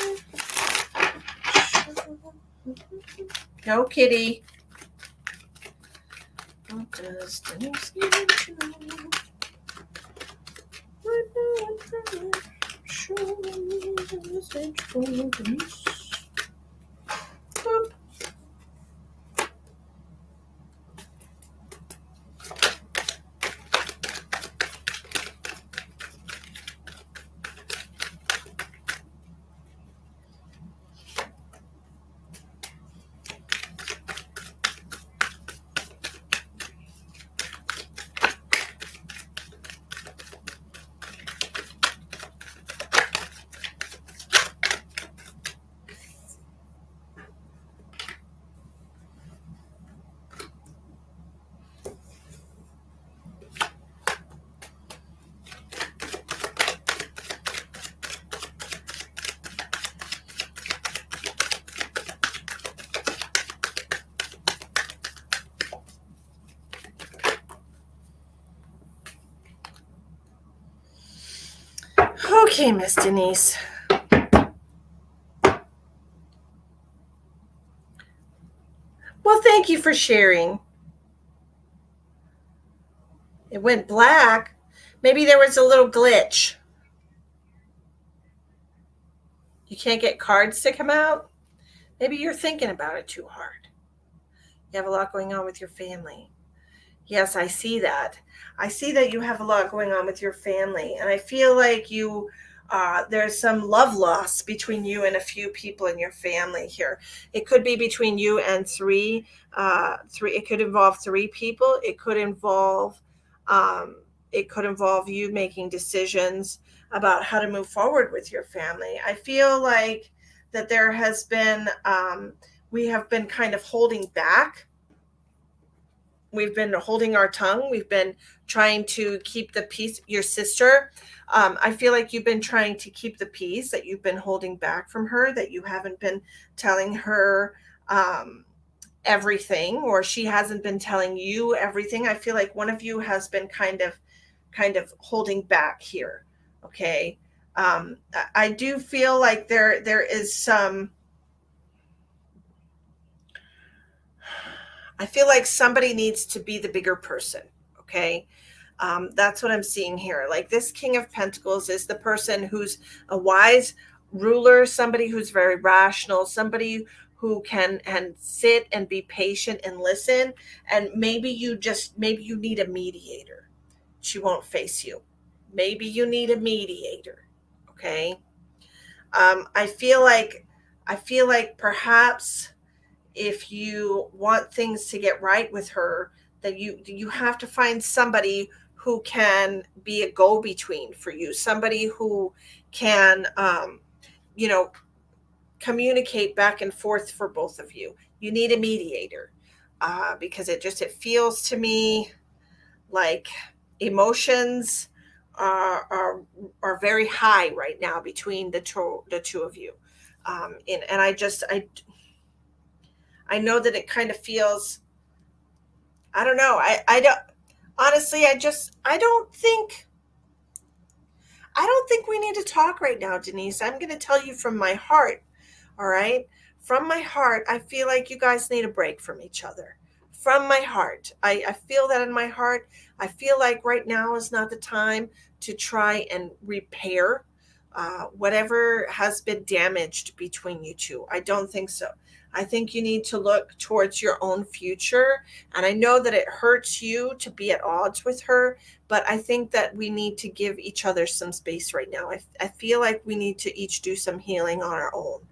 life? No, kitty. What does Denise need to know right now in her life? Show me the message for Denise. Boop. Okay, Miss Denise. Well, thank you for sharing. It went black. Maybe there was a little glitch. You can't get cards to come out. Maybe you're thinking about it too hard. You have a lot going on with your family. Yes, I see that. I see that you have a lot going on with your family, and I feel like there's some love loss between you and a few people in your family here. It could be between you and three. It could involve three people. Um, it could involve you making decisions about how to move forward with your family. I feel like that there has been, we have been kind of holding back. We've been holding our tongue. We've been trying to keep the peace. Your sister, I feel like you've been trying to keep the peace, that you've been holding back from her, that you haven't been telling her everything, or she hasn't been telling you everything. I feel like one of you has been kind of holding back here. Okay. I do feel like there is some, I feel like somebody needs to be the bigger person. Okay. That's what I'm seeing here. Like, this King of Pentacles is the person who's a wise ruler, somebody who's very rational, somebody who can and sit and be patient and listen. And maybe you need a mediator. She won't face you. Maybe you need a mediator. Okay. I feel like perhaps if you want things to get right with her, that you have to find somebody who can be a go-between for you, somebody who can you know communicate back and forth for both of you. You need a mediator, because it feels to me like emotions are very high right now between the two of you. And I know that it kind of feels, I don't know. I don't, honestly, I don't think we need to talk right now, Denise. I'm going to tell you from my heart. All right. From my heart, I feel like you guys need a break from each other. From my heart. I feel that in my heart. I feel like right now is not the time to try and repair whatever has been damaged between you two. I don't think so. I think you need to look towards your own future. And I know that it hurts you to be at odds with her, but I think that we need to give each other some space right now. I feel like we need to each do some healing on our own.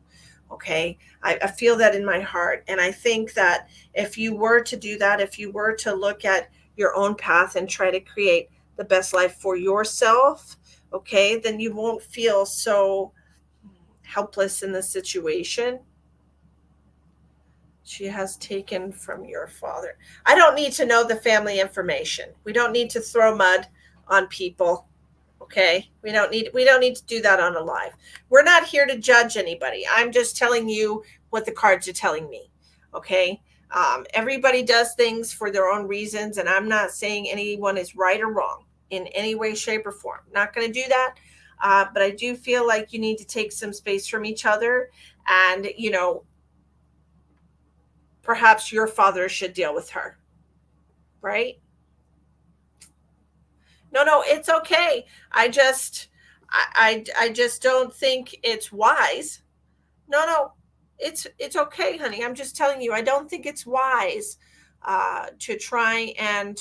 Okay. I feel that in my heart. And I think that if you were to do that, if you were to look at your own path and try to create the best life for yourself, okay, then you won't feel so helpless in the situation. She has taken from your father. I don't need to know the family information. We don't need to throw mud on people. Okay? We don't need to do that on a live. We're not here to judge anybody. I'm just telling you what the cards are telling me. Okay? Everybody does things for their own reasons, and I'm not saying anyone is right or wrong in any way, shape, or form. Not going to do that. But I do feel like you need to take some space from each other, and perhaps your father should deal with her, right? No, it's okay. I just don't think it's wise. No, it's okay, honey. I'm just telling you, I don't think it's wise to try and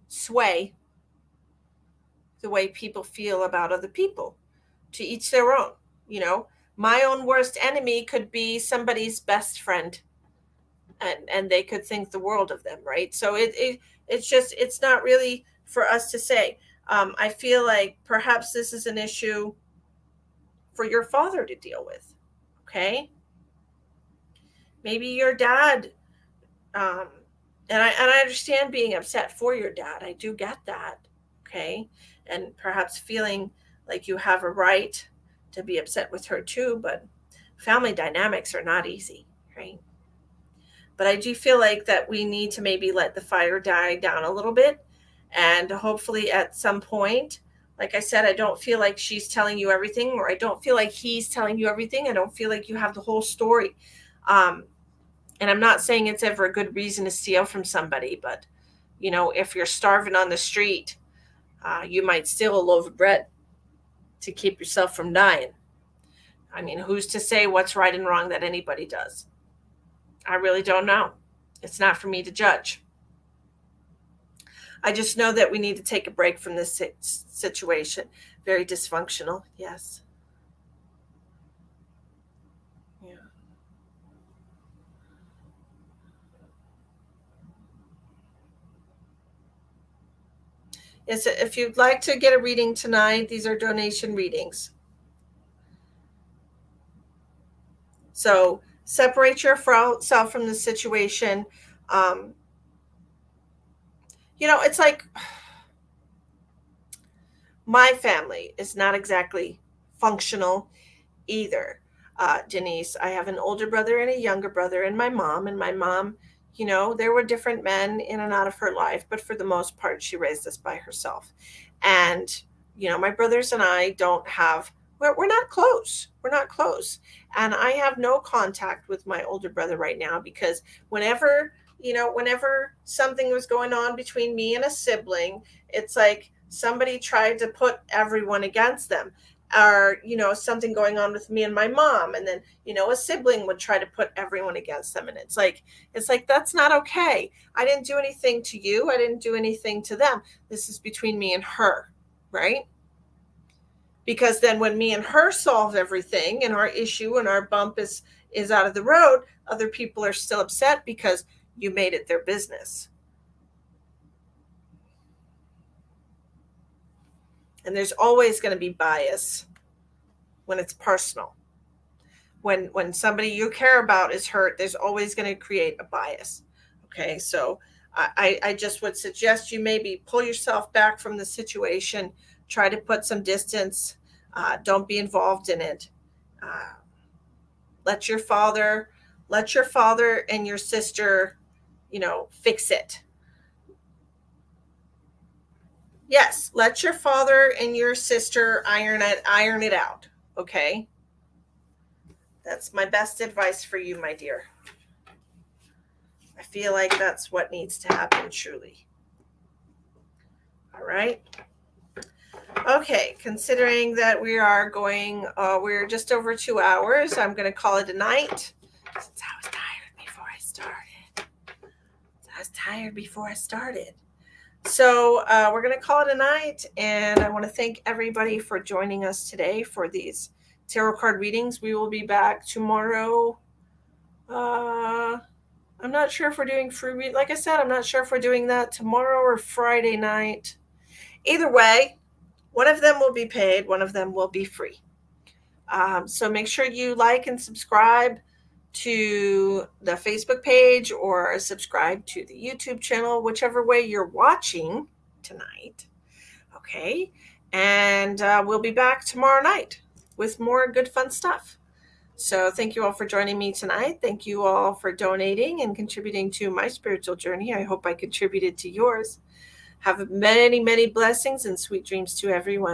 sway the way people feel about other people. To each their own. You know, my own worst enemy could be somebody's best friend, and they could think the world of them, right? So it's not really for us to say. I feel like perhaps this is an issue for your father to deal with. Okay, maybe your dad, um, and I understand being upset for your dad. I do get that. Okay, and perhaps feeling like you have a right to be upset with her too, but family dynamics are not easy, right? But I do feel like that we need to maybe let the fire die down a little bit. And hopefully at some point, like I said, I don't feel like she's telling you everything, or I don't feel like he's telling you everything. I don't feel like you have the whole story. And I'm not saying it's ever a good reason to steal from somebody, but If you're starving on the street, you might steal a loaf of bread to keep yourself from dying. I mean, who's to say what's right and wrong that anybody does? I really don't know. It's not for me to judge. I just know that we need to take a break from this situation. Very dysfunctional, yes. Yeah. Yes, if you'd like to get a reading tonight, these are donation readings. So separate yourself from the situation. Um, it's like my family is not exactly functional either. Denise, I have an older brother and a younger brother, and my mom. And my mom, there were different men in and out of her life, but for the most part, she raised us by herself. And, my brothers and I don't have, we're not close. We're not close. And I have no contact with my older brother right now because whenever something was going on between me and a sibling, it's like somebody tried to put everyone against them, or something going on with me and my mom, and then a sibling would try to put everyone against them, and it's like that's not okay. I didn't do anything to you, I didn't do anything to them. This is between me and her, right? Because then when me and her solve everything and our issue and our bump is out of the road, other people are still upset because you made it their business. And there's always going to be bias when it's personal. When somebody you care about is hurt, there's always going to create a bias. Okay, so I just would suggest you maybe pull yourself back from the situation, try to put some distance, don't be involved in it. Uh, let your father and your sister, fix it. Yes, let your father and your sister iron it out. Okay, that's my best advice for you, my dear. I feel like that's what needs to happen, truly. All right. Okay, considering that we are going, we're just over 2 hours, I'm going to call it a night. Since I was tired before I started. So we're going to call it a night, and I want to thank everybody for joining us today for these tarot card readings. We will be back tomorrow. I'm not sure if we're doing free read. Like I said, I'm not sure if we're doing that tomorrow or Friday night. Either way, one of them will be paid, one of them will be free. So make sure you like and subscribe to the Facebook page or subscribe to the YouTube channel, whichever way you're watching tonight. Okay. And we'll be back tomorrow night with more good fun stuff. So thank you all for joining me tonight. Thank you all for donating and contributing to my spiritual journey. I hope I contributed to yours. Have many, many blessings and sweet dreams to everyone.